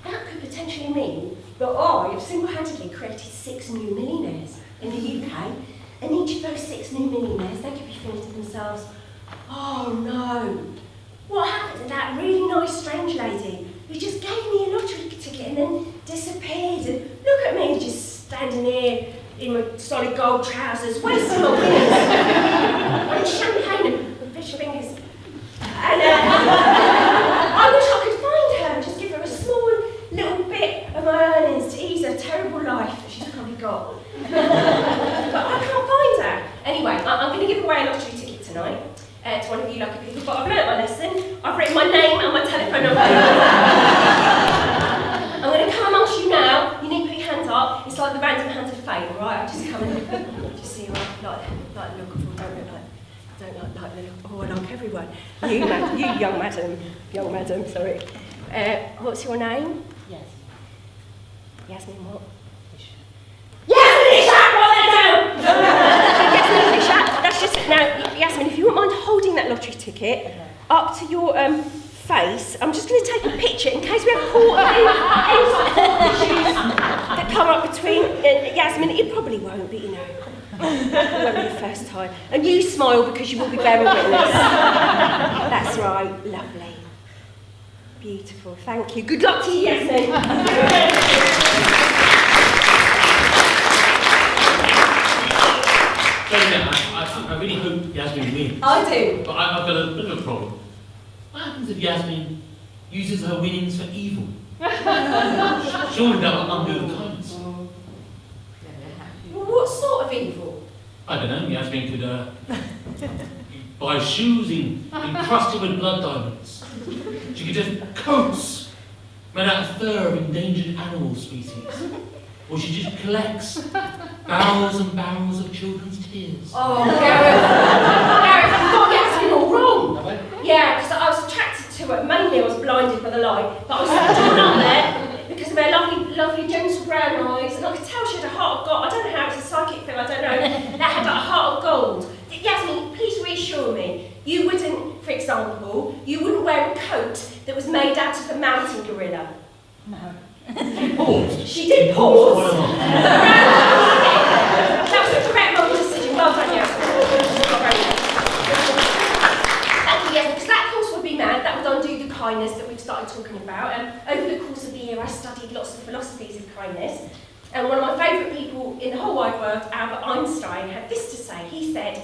that could potentially mean that I have single-handedly created 6 new millionaires in the UK, and each of those 6 new millionaires, they could be thinking to themselves, oh no, what happened to that really nice strange lady who just gave me a lottery ticket and then disappeared, and look at me just standing here in my solid gold trousers, wasting my winnings, and champagne and fish fingers. And I wish I could find her and just give her a small little bit of my earnings to ease her terrible life that she's probably got. But I can't find her. Anyway, I'm going to give away a lottery ticket tonight to one of you lucky people, but I've learnt my lesson. I've written my name and my telephone number. I'm going to come amongst you now. You need to put your hands up. It's like the random hand of fate, all right? I just come and just see you like the look of all, don't look like the look. Oh, I like everyone. You young madam, sorry. What's your name? Yes. Yasmin what? Yasmin Ishak, write that down! Yasmin Ishak, that's just, now, Yasmin, if you wouldn't mind holding that lottery ticket up to your face, I'm just going to take a picture in case we have caught any issues that come up between Yasmin. It probably won't, but it won't be the first time. And you smile because you will be bearing witness. That's right, lovely. Beautiful, thank you. Good luck to you, Yasmin. I really hope Yasmin wins. I do. But I've got a bit of a problem. What happens if Yasmin uses her winnings for evil? Surely that will undo the kindness. Well, what sort of evil? I don't know, Yasmin could buy shoes encrusted with blood diamonds. She could just coats made out of fur of endangered animal species. Or she just collects barrels and barrels of children's tears. Oh, Gareth, you've got Yasmin all wrong. Yeah, because I was attracted to her. Mainly I was blinded by the light, but I was drawn up there because of her lovely gentle brown eyes, and I could tell she had a heart of gold. I don't know how it's a psychic thing, I don't know. That had a heart of gold. Yasmin, please reassure me. You wouldn't, for example, you wouldn't wear a coat that was made out of a mountain gorilla. No. She paused. She did pause. That was the correct moral decision. Well done, Yasmin. Thank you, Yasmin, because that course would be mad. That would undo the kindness that we've started talking about. Over the course of the year, I studied lots of philosophies of kindness. And one of my favourite people in the whole wide world, Albert Einstein, had this to say. He said,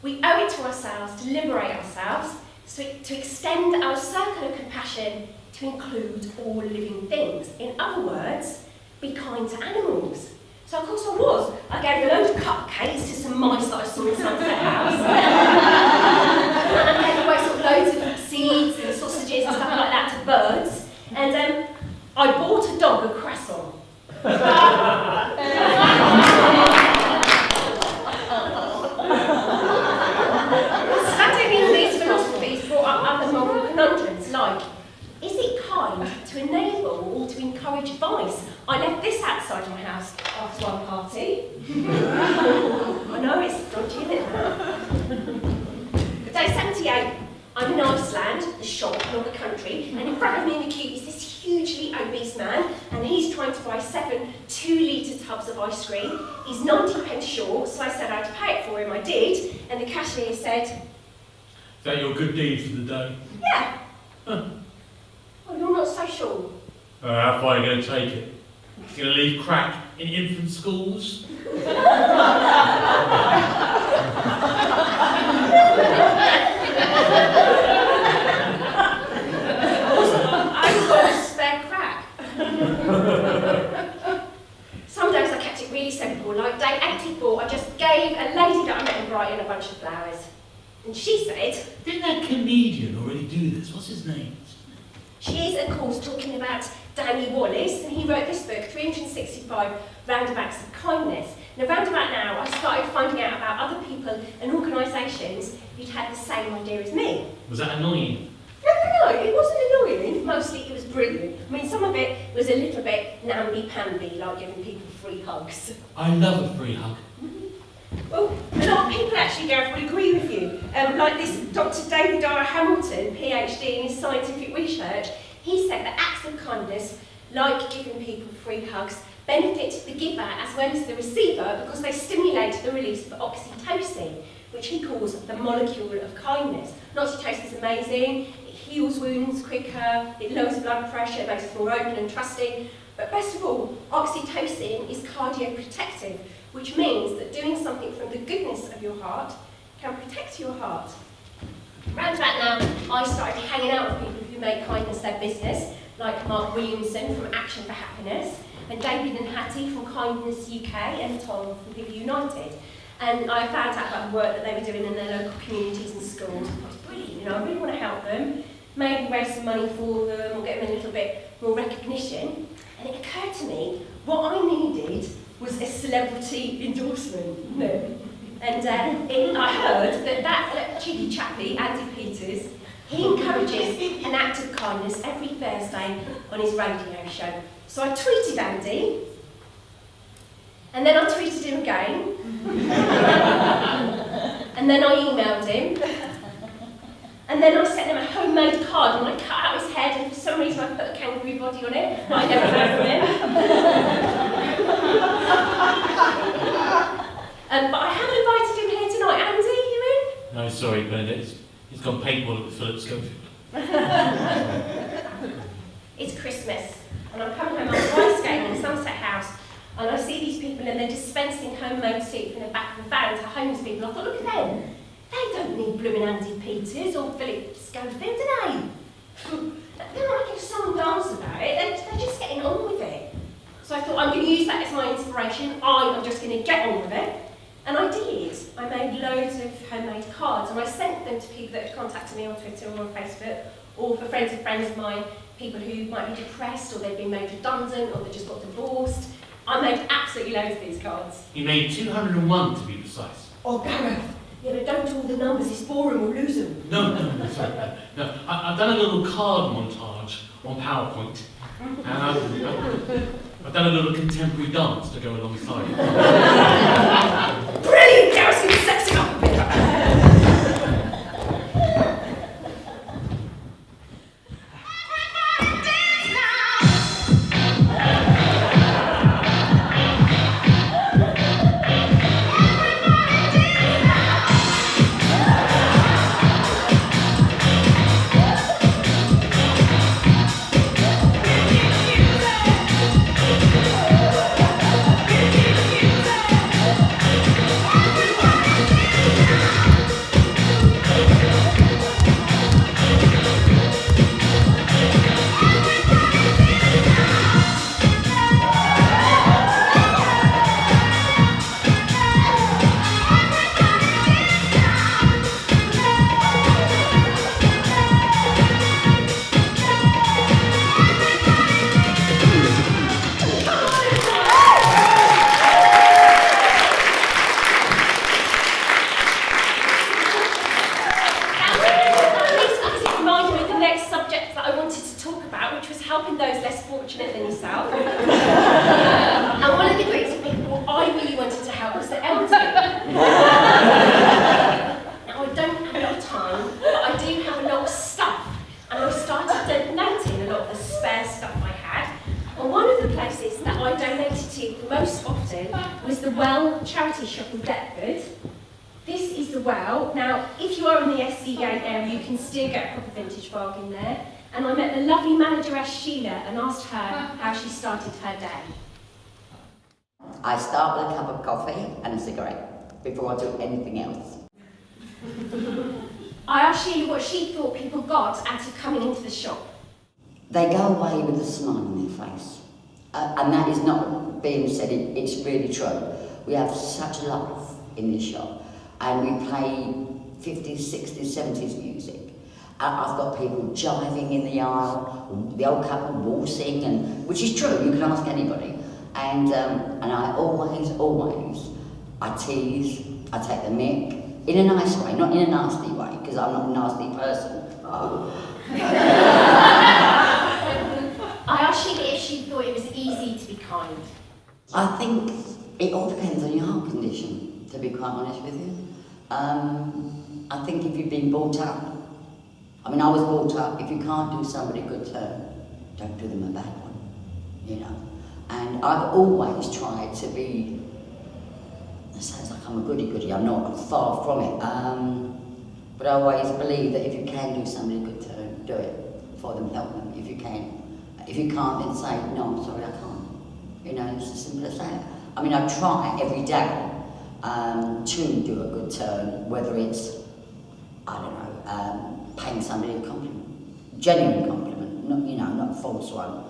"We owe it to ourselves to liberate ourselves, to extend our circle of compassion to include all living things. In other words, be kind to animals." So of course I was. I gave a load of cupcakes to some mice that I saw in Sunset House. And I gave away sort of loads of seeds and sausages and stuff like that to birds. And I bought a dog a croissant. sage advice. I left this outside my house after one party. I know, it's dodgy, isn't it? But day 78, I'm in Iceland, the shop, not the country, and in front of me in the queue is this hugely obese man, and he's trying to buy 7 2-litre tubs of ice cream. He's 90 pence short, so I said I'd pay it for him. I did, and the cashier said, Is that your good deed for the day? yeah. Huh. Oh, you're not so sure. How far are you going to take it? You going to leave crack in infant schools? I've got a spare crack. Some days I kept it really simple, like day 84, I just gave a lady that I met in Brighton a bunch of flowers. And she said, Didn't that comedian already do this? What's his name? she is, of course, talking about Danny Wallace, and he wrote this book, 365 Roundabouts of Kindness. Now, round about now, I started finding out about other people and organisations who'd had the same idea as me. Was that annoying? No, it wasn't annoying. Mostly it was brilliant. I mean, some of it was a little bit namby-pamby, like giving people free hugs. I love a free hug. Well, a lot of people actually, Gareth, would agree with you. Like this Dr. David R. Hamilton, PhD in his scientific research, he said that acts of kindness, like giving people free hugs, benefit the giver as well as the receiver because they stimulate the release of oxytocin, which he calls the molecule of kindness. And oxytocin is amazing. It heals wounds quicker, it lowers blood pressure, it makes us more open and trusting. But best of all, oxytocin is cardioprotective, which means that doing something from the goodness of your heart can protect your heart. Round about now, I started hanging out with people who make kindness their business, like Mark Williamson from Action for Happiness, and David and Hattie from Kindness UK, and Tom from People United. And I found out about the work that they were doing in their local communities and schools. It was brilliant, you know, I really want to help them, maybe raise some money for them, or get them a little bit more recognition. And it occurred to me, what I needed was a celebrity endorsement. No. And I heard that cheeky chappie, Andy Peters, he encourages an act of kindness every Thursday on his radio show. So I tweeted Andy, and then I tweeted him again, and then I emailed him, and then I sent him a homemade card, and I cut out his head, and for some reason I put a kangaroo body on it, but I never heard from him. But I have invited him here tonight. Andy, you in? No, sorry, Bernadette. He's gone paintball at the Phillips Schofield. It's Christmas, and I'm coming home after ice skating in Sunset House, and I see these people and they're dispensing homemade soup in the back of a van to homeless people. I thought, look at them. They don't need blooming Andy Peters or Philip Schofield, do they? They're not making a song and dance about it, they're just getting on with it. So I thought, I'm going to use that as my inspiration. I'm just going to get on with it. And I did. I made loads of homemade cards, and I sent them to people that had contacted me on Twitter or on Facebook, or for friends of mine, people who might be depressed, or they've been made redundant, or they just got divorced. I made absolutely loads of these cards. You made 201 to be precise. Oh, Gareth, yeah, but don't do all the numbers, it's boring, we'll lose them. No, sorry. No, I've done a little card montage on PowerPoint. And I've done a little contemporary dance to go alongside it. Brilliant! Gareth's going to sex it up a bit. fortunate than yourself. And one of the groups of people I really wanted to help was the elderly. Now, I don't have a lot of time, but I do have a lot of stuff. And I started donating a lot of the spare stuff I had. And one of the places that I donated to most often was the Well charity shop in Stratford. This is the Well. Now, if you are in the SC Gate area, you can still get a proper vintage bargain there. And I met the lovely manageress Sheila and asked her how she started her day. I start with a cup of coffee and a cigarette before I do anything else. I asked Sheila what she thought people got out of coming into the shop. They go away with a smile on their face. And that is not being said, it's really true. We have such love in this shop. And we play 50s, 60s, 70s music. I've got people jiving in the aisle, the old couple waltzing, and which is true, you can ask anybody. And I always, I tease, I take the mick, in a nice way, not in a nasty way, because I'm not a nasty person. Oh. I asked Sheila if she thought it was easy to be kind. I think it all depends on your heart condition, to be quite honest with you. I think if you've been brought up, I mean, I was brought up, if you can't do somebody a good turn, don't do them a bad one, you know. And I've always tried to be, it sounds like I'm a goody-goody, I'm not, I'm far from it. But I always believe that if you can do somebody a good turn, do it for them, help them if you can. If you can't, then say, no, I'm sorry, I can't. You know, it's as simple as that. I mean, I try every day to do a good turn, whether it's, I don't know, paying somebody a compliment, genuine compliment, not, you know, not a false one.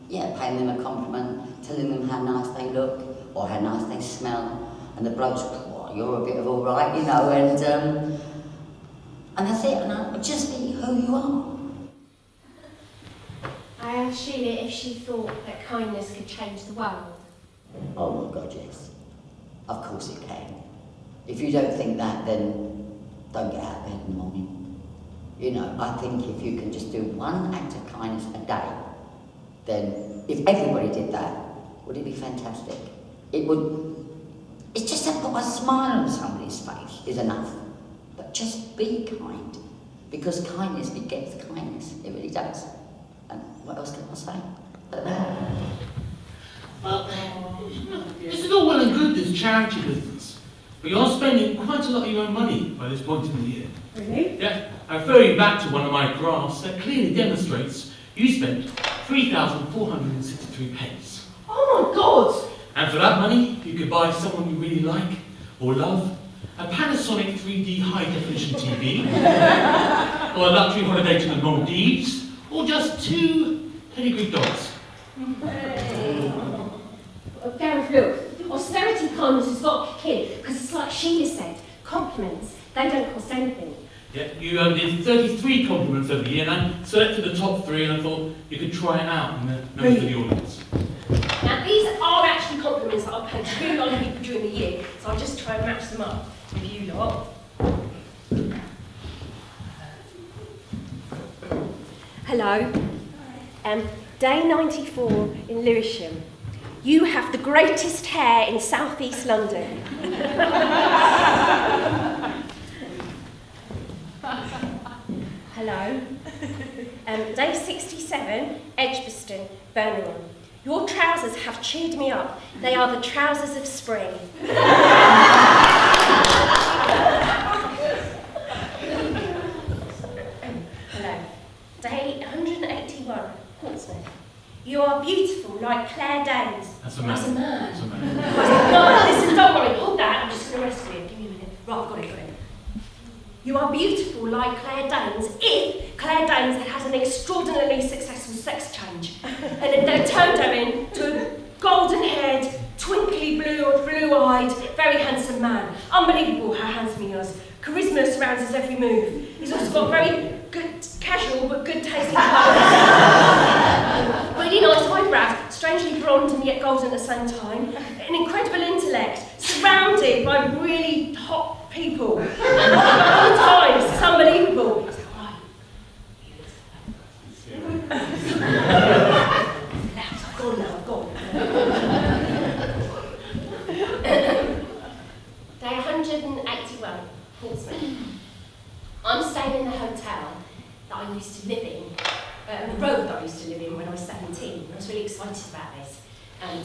Yeah, paying them a compliment, telling them how nice they look or how nice they smell, and the blokes, oh, you're a bit of all right, you know, and that's it. And just be who you are. I asked Sheila if she thought that kindness could change the world. Oh my God, yes. Of course it can. If you don't think that, then don't get out of bed in the morning. You know, I think if you can just do one act of kindness a day, then if everybody did that, would it be fantastic? It would. It's just to put a smile on somebody's face is enough. But just be kind, because kindness begets kindness. It really does. And what else can I say? Well, it's all well and good, this charity business, but you're spending quite a lot of your own money by this point in the year. Really? Yeah, I refer you back to one of my graphs that clearly demonstrates you spent 3,463 pence. Oh my God! And for that money, you could buy someone you really like or love, a Panasonic 3D high-definition TV, or a luxury holiday to the Maldives, or just 2 pedigree dogs. Gareth, look, austerity kindness has got to kick in, because it's like Sheila said, compliments, they don't cost anything. Yeah, you did 33 compliments over the year, and I selected the top 3, and I thought you could try it out in the members of the audience. Now, these are actually compliments that I've paid to a lot of people during the year, so I'll just try and match them up with you lot. Hello. Day 94 in Lewisham. You have the greatest hair in South East London. Hello. Day 67, Edgbaston, Birmingham. Your trousers have cheered me up. They are the trousers of spring. Hello. Day 181, Portsmouth. You are beautiful like Claire Danes. That's a man. That's a man. That's a man. No, listen, don't worry. Hold that. I'm just going to rescue it. Give me a minute. Right, I've got it. You are beautiful like Claire Danes if Claire Danes had had an extraordinarily successful sex change and they turned her into a golden-haired, twinkly blue-eyed, very handsome man. Unbelievable how handsome he is. Charisma surrounds his every move. He's also got very good, casual but good tasting clothes. Really nice eyebrows, strangely blonde and yet golden at the same time. An incredible intellect, surrounded by really hot people. At all times, it's unbelievable. I used to live in, the road that I used to live in when I was 17. I was really excited about this.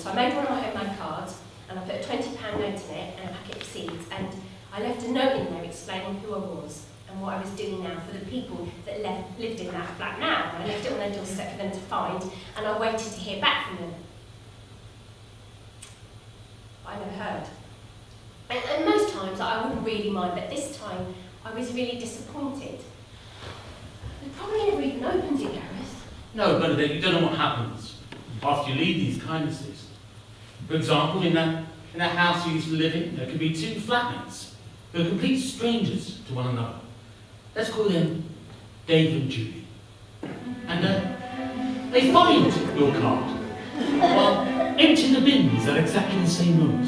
So I made one of my homemade cards, and I put a £20 note in it and a packet of seeds, and I left a note in there explaining who I was and what I was doing now for the people that lived in that flat now. And I left it on their doorstep for them to find, and I waited to hear back from them. I never heard. And most times I wouldn't really mind, but this time I was really disappointed. They probably never even opened it, Gareth. No, Bernadette, you don't know what happens after you leave these kindnesses. For example, in that house you used to live in, there could be two flatmates who are complete strangers to one another. Let's call them Dave and Julie. And they find your card while emptying the bins at exactly the same moment.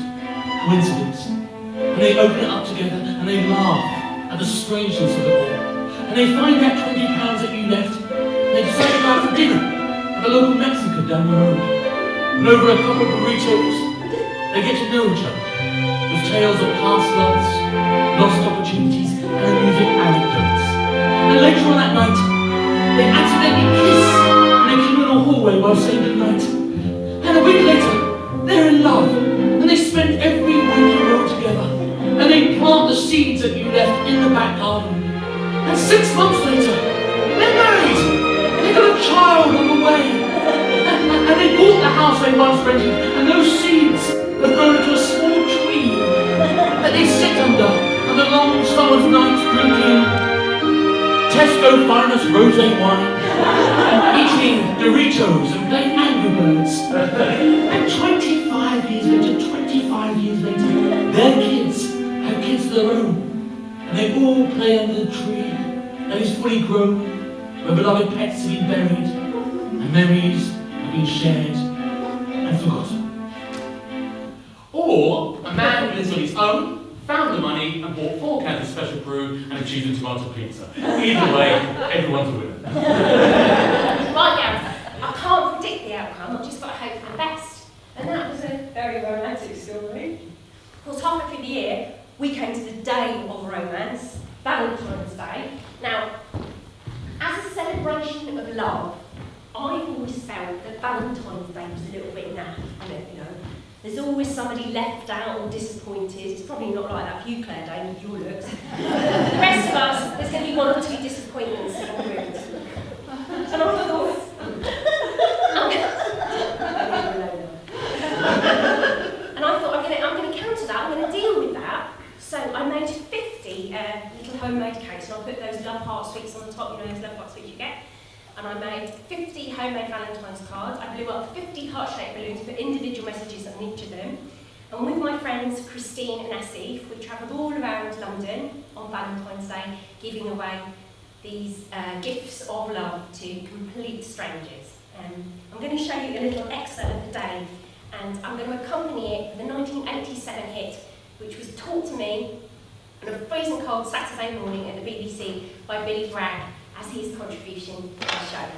Coincidence. And they open it up together and they laugh at the strangeness of it all. And they find that £20 that you left, and they decide to go out for dinner at the local Mexican down the road. And over a couple of burritos, they get to know each other with tales of past loves, lost opportunities, and amusing anecdotes. And later on that night, they accidentally kiss in a communal hallway while saying goodnight. And a week later, they're in love, and they spend every waking hour together, and they plant the seeds that you left in the back garden. And 6 months later, they're married, and they've got a child on the way. And they bought the house they once rented, and those seeds have grown into a small tree that they sit under the long summer's nights drinking Tesco finest rosé wine, eating Doritos and playing Angry Birds. And 25 years later, their kids have kids of their own. And they all play under the tree that is fully grown, where beloved pets have been buried, and memories have been shared and forgotten. Or a man who lives on his own, found the money and bought 4 cans of special brew and a cheese and tomato pizza. Either way, everyone's a winner. Right, Gareth, I can't predict the outcome, I've just got to hope for the best. And that was a very romantic story. Of course, halfway through the year, we came to the day of romance, Valentine's Day. Now, as a celebration of love, I've always felt that Valentine's Day was a little bit naff, you know. There's always somebody left out or disappointed. It's probably not like that for you, Claire Dane, with your looks. The rest of us, there's going to be 1 or 2 disappointments en route. And I thought, I'm going to counter that, I'm going to deal with that. So I made 50 little homemade cakes, and I put those love heart sweets on the top, you know those love heart sweets you get. And I made 50 homemade Valentine's cards. I blew up 50 heart-shaped balloons, put individual messages on each of them. And with my friends Christine and Asif, we travelled all around London on Valentine's Day, giving away these gifts of love to complete strangers. I'm going to show you a little excerpt of the day, and I'm going to accompany it with a 1987 hit, which was taught to me on a freezing cold Saturday morning at the BBC by Billy Bragg as his contribution to the show.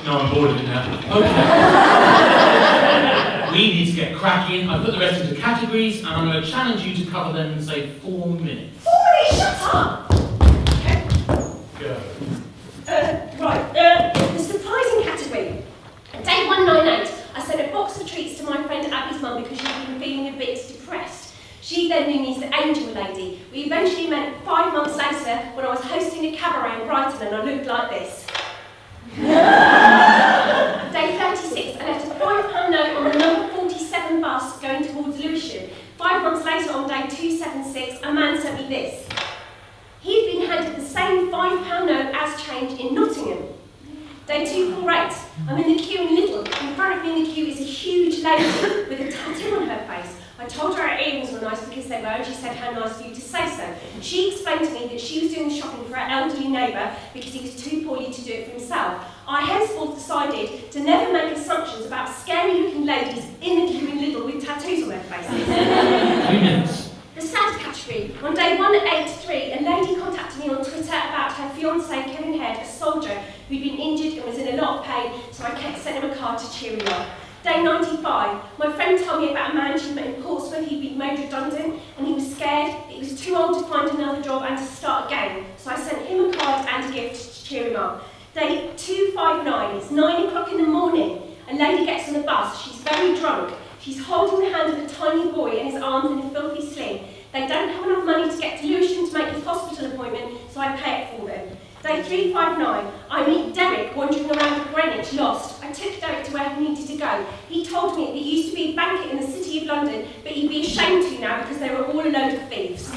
No, I'm bored of it now. Okay. We need to get cracking. I've put the rest into categories, and I'm going to challenge you to cover them in, say, 4 minutes. 4 minutes? Shut up! Okay. Go. The surprising category. Day 198, I sent a box of treats to my friend Abby's mum because she'd been feeling a bit depressed. She then knew me as the angel lady. We eventually met 5 months later when I was hosting a cabaret in Brighton and I looked like this. Day 36, I left a £5 note on the number 47 bus going towards Lewisham. 5 months later on day 276, a man sent me this. He'd been handed the same £5 note as change in Nottingham. Day 248, I'm in the queue in Lidl. In front of me in the queue is a huge lady with a tattoo on her face. I told her her earrings were nice because they were, and she said how nice of you to say so. She explained to me that she was doing the shopping for her elderly neighbour because he was too poorly to do it for himself. I henceforth decided to never make assumptions about scary-looking ladies in the queue in Lidl with tattoos on their faces. The sad category. On day 183, a lady contacted me on Twitter about her fiancé, Kevin Head, a soldier who'd been injured and was in a lot of pain, so I kept sending him a card to cheer him up. Day 95, my friend told me about a man she met in Portsmouth. He'd been made redundant and he was scared that he was too old to find another job and to start again. So I sent him a card and a gift to cheer him up. Day 259, it's 9 o'clock in the morning. A lady gets on the bus, she's very drunk. She's holding the hand of a tiny boy and his arms in a filthy sling. They don't have enough money to get to Lewisham to make his hospital appointment, so I pay it for them. Day 359, I meet Derek wandering around Greenwich, lost. I took Derek to where he needed to go. He told me that there used to be a banquet in the City of London, but he'd be ashamed to now because they were all a load of thieves.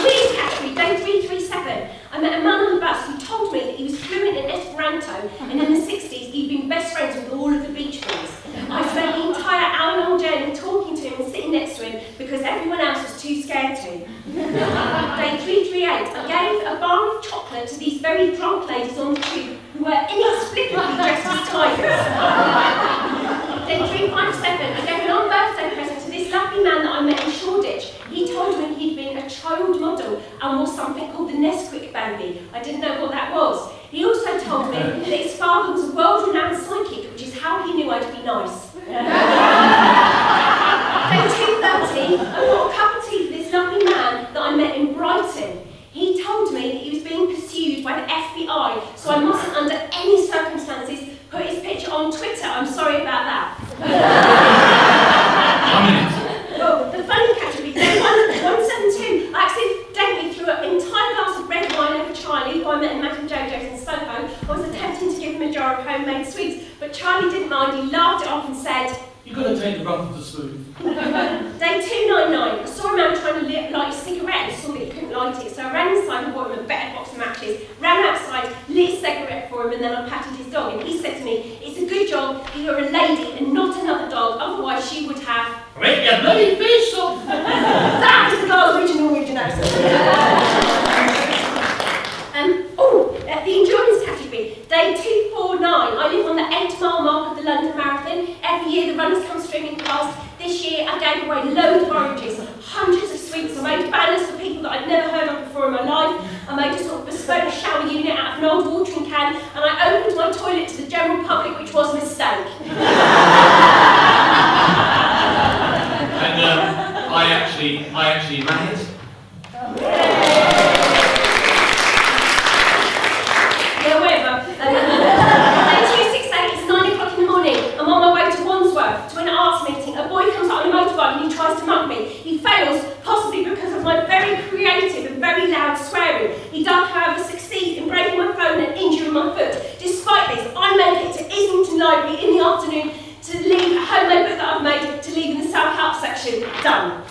Weird category, day 337. I met a man on the bus who told me that he was fluent in Esperanto, and in the 60s he'd been best friends with all of the Beach Boys. I spent the entire hour-long journey talking to him and sitting next to him because everyone else was too scared to. Day 338, I gave a bar of chocolate to these very drunk ladies on the tube who were inexplicably dressed as tigers. Day 357, I gave an on-birthday present to this lovely man that I met in Shoreditch. He told me he'd been a child model and wore something called the Nesquik baby. I didn't know what that was. He also told me that his father was a world-renowned psychic, which is how he knew I'd be nice. Day 230, I bought a cup of tea for this lovely man that I met in Brighton. He told me that he was being pursued by the FBI, so I mustn't under any circumstances put his picture on Twitter. I'm sorry about that. Well, the funny category, day 172, I accidentally threw an entire glass of red wine over Charlie, who I met in Mac and Jojo's in Soho. I was attempting to give him a jar of homemade sweets, but Charlie didn't mind. He laughed it off and said, "You've got to take the rough with the smooth." Day 299, I saw a man trying to light a cigarette and saw that he couldn't light it, so I ran inside and bought him a better box of matches, ran outside, lit a cigarette for him, and then I patted his dog, and he said to me, "It's a good job that you're a lady and not another dog, otherwise she would have..." Rip your bloody face off! That is the girl's Norwegian accent. The endurance category, day 249. I live on the 8-mile mark of the London Marathon. Every year the runners come streaming past. This year I gave away loads of oranges, hundreds of sweets. I made banners for people that I'd never heard of before in my life. I made a sort of bespoke shower unit out of an old watering can, and I opened my toilet to the general public, which was a mistake. And I actually ran it. Yeah, whatever. Day 268, it's 9 o'clock in the morning. I'm on my way to Wandsworth to an arts meeting. A boy comes up on a motorbike and he tries to mug me. He fails, possibly because of my very creative and very loud swearing. He does, however, succeed in breaking my phone and injuring my foot. Despite this, I make it to Islington Library in the afternoon to leave a homemade book that I've made to leave in the South Help section. Done.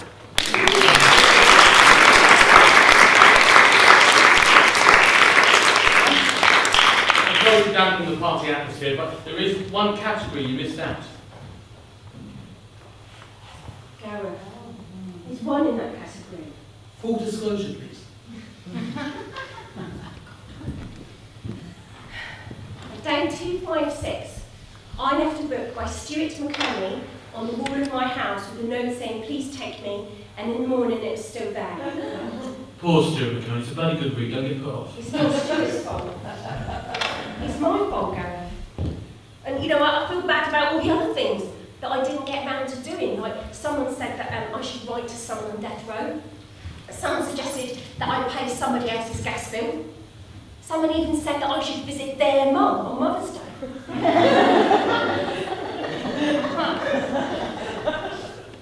Closing down from the party atmosphere, but there is one category you missed out. Gareth, there's one in that category. Full disclosure, please. Day 256. I left a book by Stuart McConney on the wall of my house with a note saying, "Please take me," and in the morning it was still there. Poor Stuart McCann, it's a bloody good read, don't get put off. It's not Stuart's fault. It's my fault, Gareth. And you know, I feel bad about all the other things that I didn't get round to doing. Like, someone said that I should write to someone on death row. Someone suggested that I pay somebody else's gas bill. Someone even said that I should visit their mum on Mother's Day.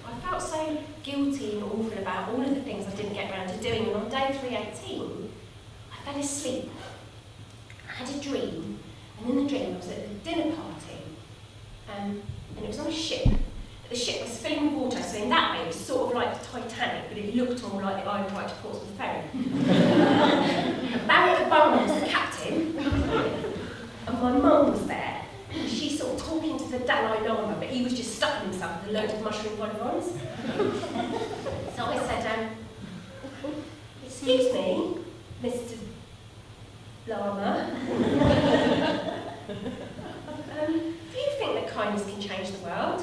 I felt so guilty and awful about all of the things I didn't get round to doing, and on day 318, I fell asleep. I had a dream, and in the dream I was at a dinner party, and it was on a ship. But the ship was filling with water, so in that way it was sort of like the Titanic, but it looked more like the Isle of Portsmouth ferry. Barry the Bowman was the captain, and my mum was there. She's sort of talking to the Dalai Lama, but he was just stuffing himself with a load of mushroom bonbons. So I said, excuse me, Mr. Lama. Do you think that kindness can change the world?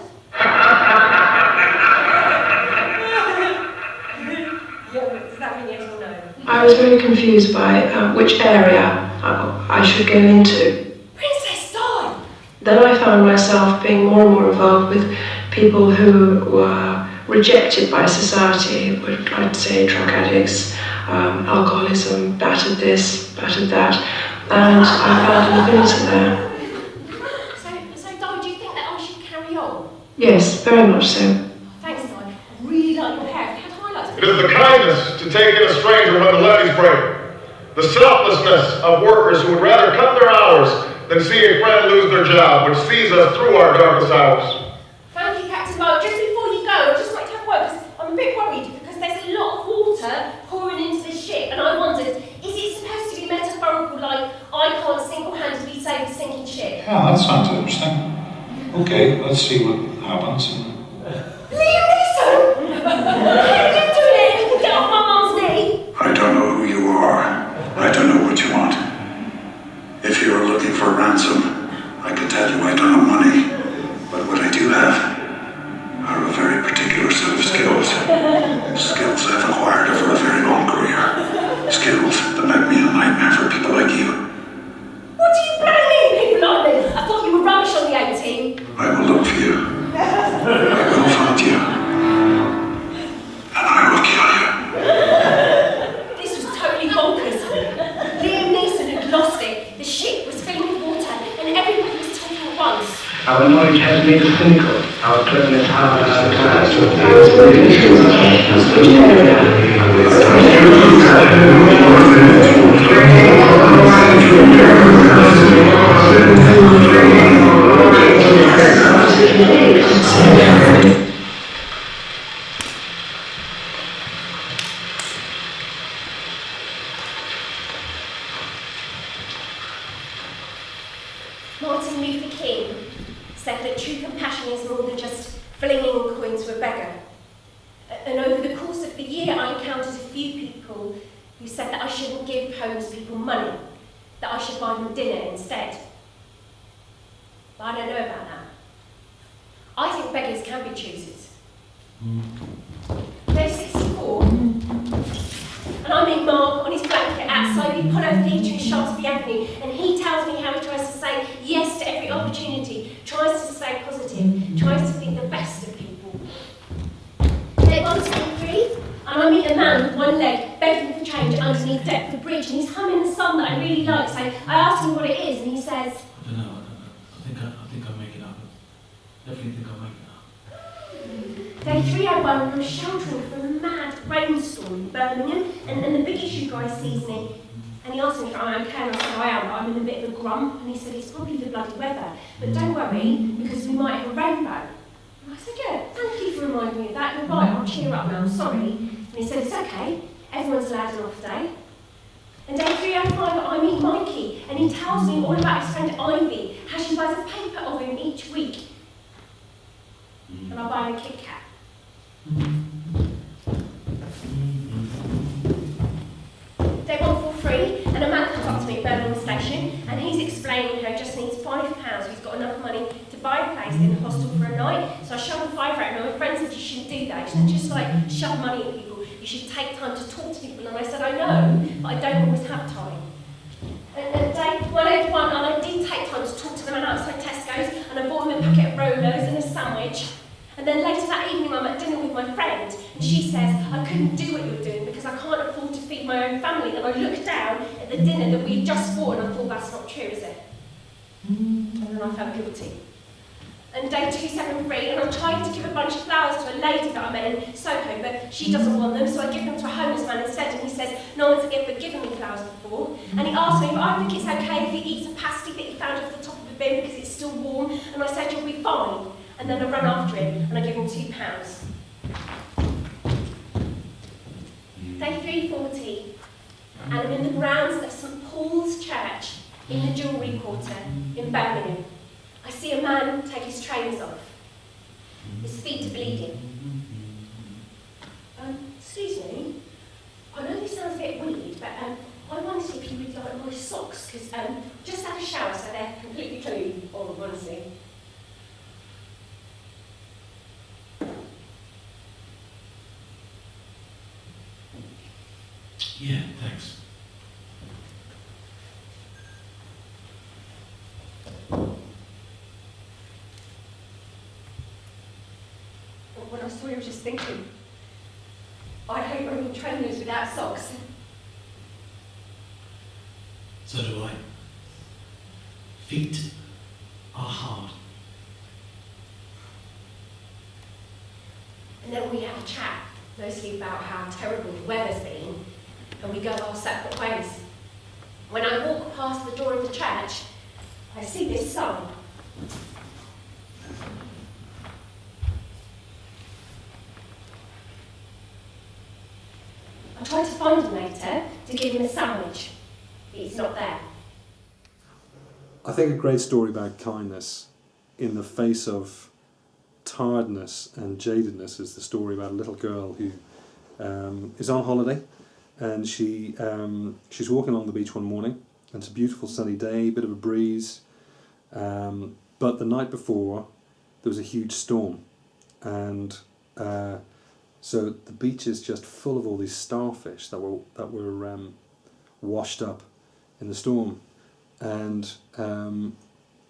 Does that mean yes or no? I was very confused by which area I should go into. Princess Di! Then I found myself being more and more involved with people who were rejected by society, would like to say drug addicts, alcoholism, battered this, battered that, and I found an affinity there. So Di, do you think that I should carry on? Yes, very much so. Thanks, Di. I really like your hair. Have you had highlights? It is the kindness to take in a stranger when the levees break. The selflessness of workers who would rather cut their hours than see a friend lose their job, which sees us through our darkest hours. Thank you, Captain Bow. Just before you go, I'd just like to have a word, because I'm a bit worried, because there's a lot of water pouring into the ship, and I wondered, is it supposed to be metaphorical, like I can't single-handedly save a sinking ship? Yeah, that sounds interesting. Okay, let's see what happens. Liam Neeson! How are you doing it? You can get off my mum's knee. I don't know who you are. I don't know what you want. If you are looking for ransom, I can tell you I don't have money. But what I do have are a very particular set of skills. Skills I've acquired over a very long career. Skills that make me a nightmare for people like you. What do you blame people like me? I thought you were rubbish on the A-team. I will look for you. I will find you. And I will kill you. This was totally bonkers. Liam Neeson had lost it. The ship was filling with water, and everybody was talking at once. Our knowledge has made us cynical. Our cleverness hardened us to class. Martin Luther King said that true compassion is more than just flinging a coin to a beggar. And over the course of the year, I encountered a few people who said that I shouldn't give homeless people money, that I should buy them dinner instead. But I don't know about that. I think beggars can be choosers. They're 64, and I meet Mark on his blanket outside the Apollo Theatre in Shaftesbury Avenue, and he tells me how he tries to say yes to every opportunity, tries to stay positive, tries to think the best of people. Day 123, and I meet a man with one leg begging for change underneath Deptford Bridge, and he's humming a song that I really like, so I ask him what it is, and he says, I don't know. I think I'll make it up. Definitely think I'll make it up. Day 301, and I'm sheltering from a mad rainstorm in Birmingham, and the big issue guy sees me, and he asks me if I'm okay, and I said I am, but I'm in a bit of a grump, and he said it's probably the bloody weather, but don't worry, because we might have a rainbow. And I said, yeah, thank you for reminding me of that, you're right, I'll cheer up now, I'm sorry. And he said, it's okay, everyone's allowed an off day. And day 305, I meet Mikey, and he tells me all about his friend Ivy, how she buys a paper of him each week. And I buy him a Kit Kat. Day 143, and a man comes up to me at Birmingham Station, and he's explaining how he just needs £5, he's got enough money to buy a place in a hostel for a night. So I shove a £5 out, and my friend said you shouldn't do that, you shouldn't just like shove money at people, you you should take time to talk to people. And I said, I know, but I don't always have time. And day 101, and I did take time to talk to them outside Tesco's, and I bought them a packet of Rolos and a sandwich. And then later that evening, I'm at dinner with my friend, and she says, I couldn't do what you're doing because I can't afford to feed my own family. And I looked down at the dinner that we just bought, and I thought, that's not true, is it? And then I felt guilty. And day 273, and I'm trying to give a bunch of flowers to a lady that I met in Soho, but she doesn't want them, so I give them to a homeless man instead, and he says, no one's ever given me flowers before. And he asked me, but I think it's okay if he eats a pasty that he found off the top of the bin because it's still warm, and I said, you'll be fine. And then I run after him, and I give him £2. Day 340, and I'm in the grounds of St Paul's Church in the Jewellery Quarter in Birmingham. I see a man take his trainers off. His feet are bleeding. Excuse me, I know this sounds a bit weird, but I wondered if you would like my socks, because just had a shower, so they're completely clean, all honestly. Yeah, thanks. When I saw you, I was just thinking, I hate wearing trainers without socks. So do I. Feet are hard. And then we have a chat, mostly about how terrible the weather's been, and we go our separate ways. When I walk past the door of the church, I see this sign. I tried to find him later to give him a sandwich, but he's not there. I think a great story about kindness in the face of tiredness and jadedness is the story about a little girl who is on holiday, and she's walking along the beach one morning, and it's a beautiful sunny day, bit of a breeze, but the night before there was a huge storm, and so the beach is just full of all these starfish that were washed up in the storm, and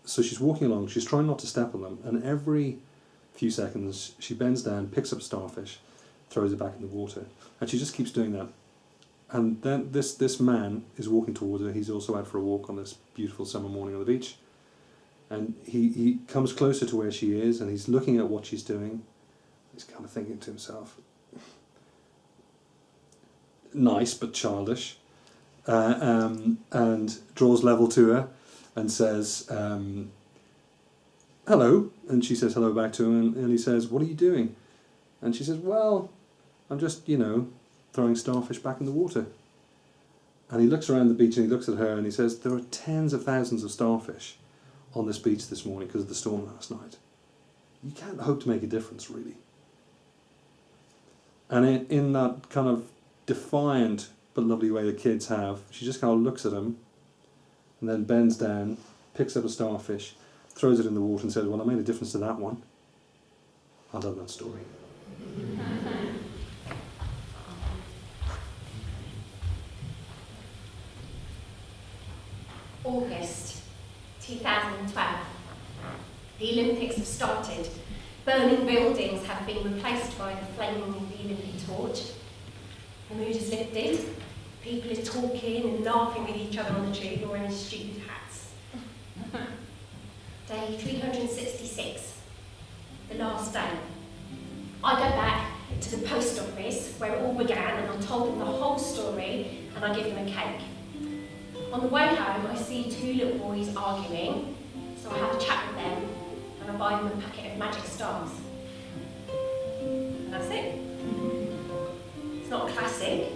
so she's walking along, she's trying not to step on them, and every few seconds she bends down, picks up starfish, throws it back in the water, and she just keeps doing that. And then this man is walking towards her. He's also out for a walk on this beautiful summer morning on the beach, and he comes closer to where she is, and he's looking at what she's doing. He's kind of thinking to himself, nice but childish, and draws level to her and says, hello, and she says hello back to him, and he says, what are you doing? And she says, well, I'm just, throwing starfish back in the water. And he looks around the beach and he looks at her and he says, there are tens of thousands of starfish on this beach this morning because of the storm last night. You can't hope to make a difference, really. And in that kind of defiant but lovely way that kids have, she just kind of looks at him and then bends down, picks up a starfish, throws it in the water and says, well, I made a difference to that one. I love that story. August 2012. The Olympics have started. Burning buildings have been replaced by the flaming of the Olympic torch. The mood has lifted. People are talking and laughing with each other on the tube or wearing stupid hats. Day 366, the last day. I go back to the post office where it all began, and I told them the whole story, and I give them a cake. On the way home, I see two little boys arguing, so I have a chat with them, and I buy them a packet of magic stars. And that's it. It's not a classic,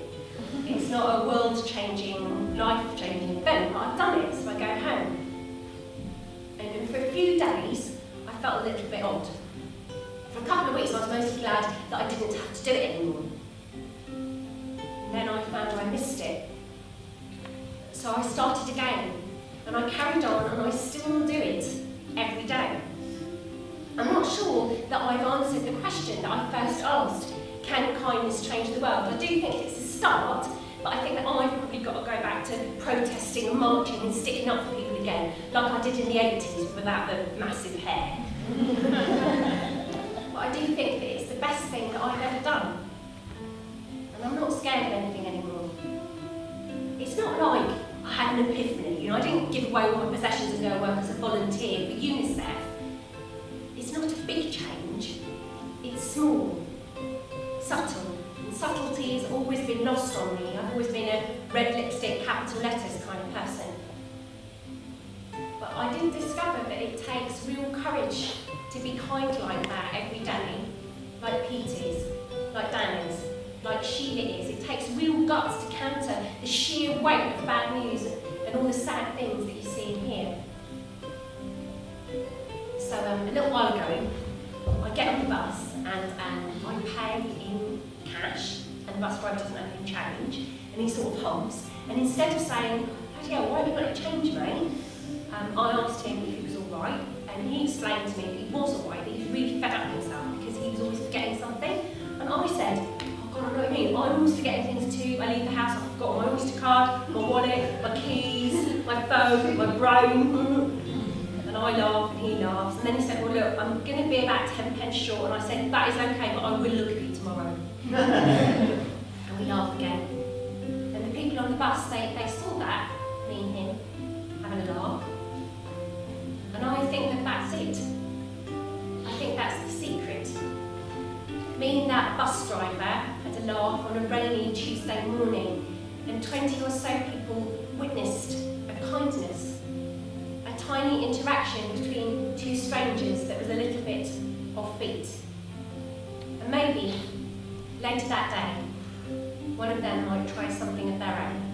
it's not a world-changing, life-changing event, but I've done it, so I go home. And for a few days, I felt a little bit odd. For a couple of weeks, I was mostly glad that I didn't have to do it anymore. And then I found I missed it. So I started again, and I carried on, and I still do it every day. I'm not sure that I've answered the question that I first asked. can kindness change the world? I do think it's a start, but I think that I've probably got to go back to protesting and marching and sticking up for people again, like I did in the 80s without the massive hair. But I do think that it's the best thing that I've ever done. And I'm not scared of anything anymore. It's not like I had an epiphany, you know, I didn't give away all my possessions and go work as a volunteer for UNICEF. It's not a big change, it's small, subtle. And subtlety has always been lost on me. I've always been a red lipstick, capital letters kind of person. But I did discover that it takes real courage to be kind like that every day, like Pete is, like Dan is, like Sheila is. It takes real guts to counter the sheer weight of bad news and all the sad things that you see and hear. So a little while ago, I get on the bus and I pay in cash, and the bus driver doesn't have any change, and he sort of hums. And instead of saying, "Bloody hell, why have you got any change, mate?" I asked him if he was all right, and he explained to me that he was all right, but he was really fed up with himself because he was always forgetting something. And I said, "Oh God, I know what I mean. I'm always forgetting things too. I leave the house, I've forgotten my Oyster card, my wallet, my keys, my phone, my brain." And I laugh and he laughs. And then he said, "Well, look, I'm going to be about 10 pence short." And I said, "That is okay, but I will look at you tomorrow." And we laugh again. And the people on the bus, they saw that, me and him, having a laugh. And I think that that's it. I think that's the secret. Me and that bus driver had a laugh on a rainy Tuesday morning, and 20 or so people witnessed a kindness, a tiny interaction between two strangers that was a little bit offbeat. And maybe later that day, one of them might try something of their own.